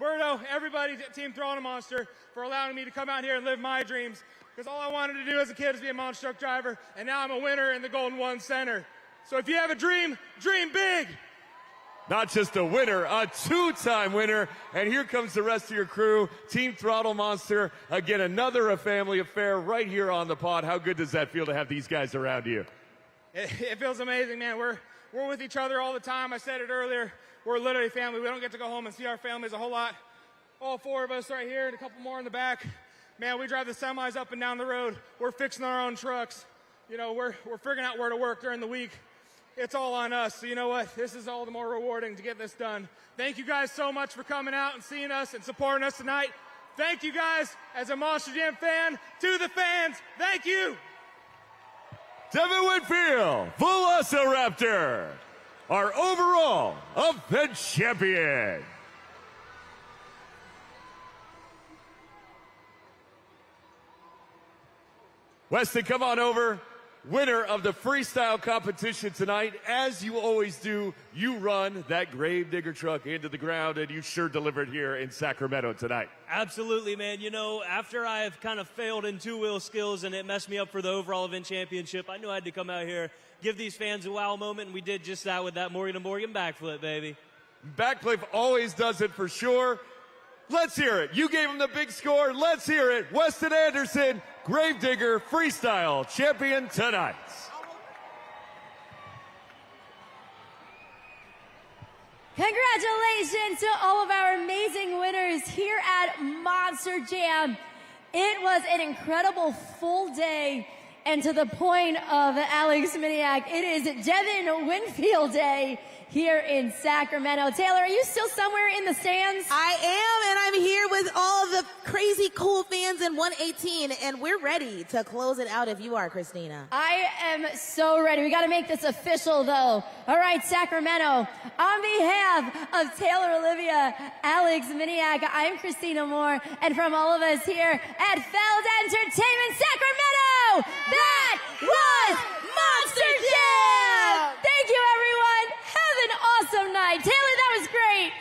Berto, everybody at Team Throttle Monster for allowing me to come out here and live my dreams. Because all I wanted to do as a kid was be a monster truck driver, and now I'm a winner in the Golden One Center. So if you have a dream, dream big. Not just a winner, a 2-time winner. And here comes the rest of your crew, Team Throttle Monster. Again, another family affair right here on the pod. How good does that feel to have these guys around you? It feels amazing, man. We're with each other all the time. I said it earlier. We're literally family. We don't get to go home and see our families a whole lot. All 4 of us right here and a couple more in the back. Man, we drive the semis up and down the road. We're fixing our own trucks. You know, we're figuring out where to work during the week. It's all on us. So you know what? This is all the more rewarding to get this done. Thank you guys so much for coming out and seeing us and supporting us tonight. Thank you guys as a Monster Jam fan to the fans. Thank you. Devin Winfield, Velociraptor, our overall event champion. Weston, come on over. Winner of the freestyle competition tonight. As you always do, you run that Gravedigger truck into the ground, and you sure delivered here in Sacramento tonight. Absolutely, man. You know, after I have kind of failed in two-wheel skills and it messed me up for the overall event championship, I knew I had to come out here, give these fans a wow moment, and we did just that with that Morgan to Morgan backflip, baby. Backflip always does it for sure. Let's hear it. You gave him the big score. Let's hear it. Weston Anderson, Gravedigger Freestyle champion tonight. Congratulations to all of our amazing winners here at Monster Jam. It was an incredible full day, and to the point of Alex Miniak, it is Devin Winfield Day here in Sacramento. Taylor, are you still somewhere in the stands? I am, and I'm here with all of the crazy cool fans in 118, and we're ready to close it out if you are, Christina. I am so ready. We got to make this official, though. All right, Sacramento, on behalf of Taylor Olivia, Alex Miniak, I'm Christina Moore, and from all of us here at Feld Entertainment Sacramento, that was Monster Jam! Thank you, everyone. Have an awesome night. Taylor, that was great.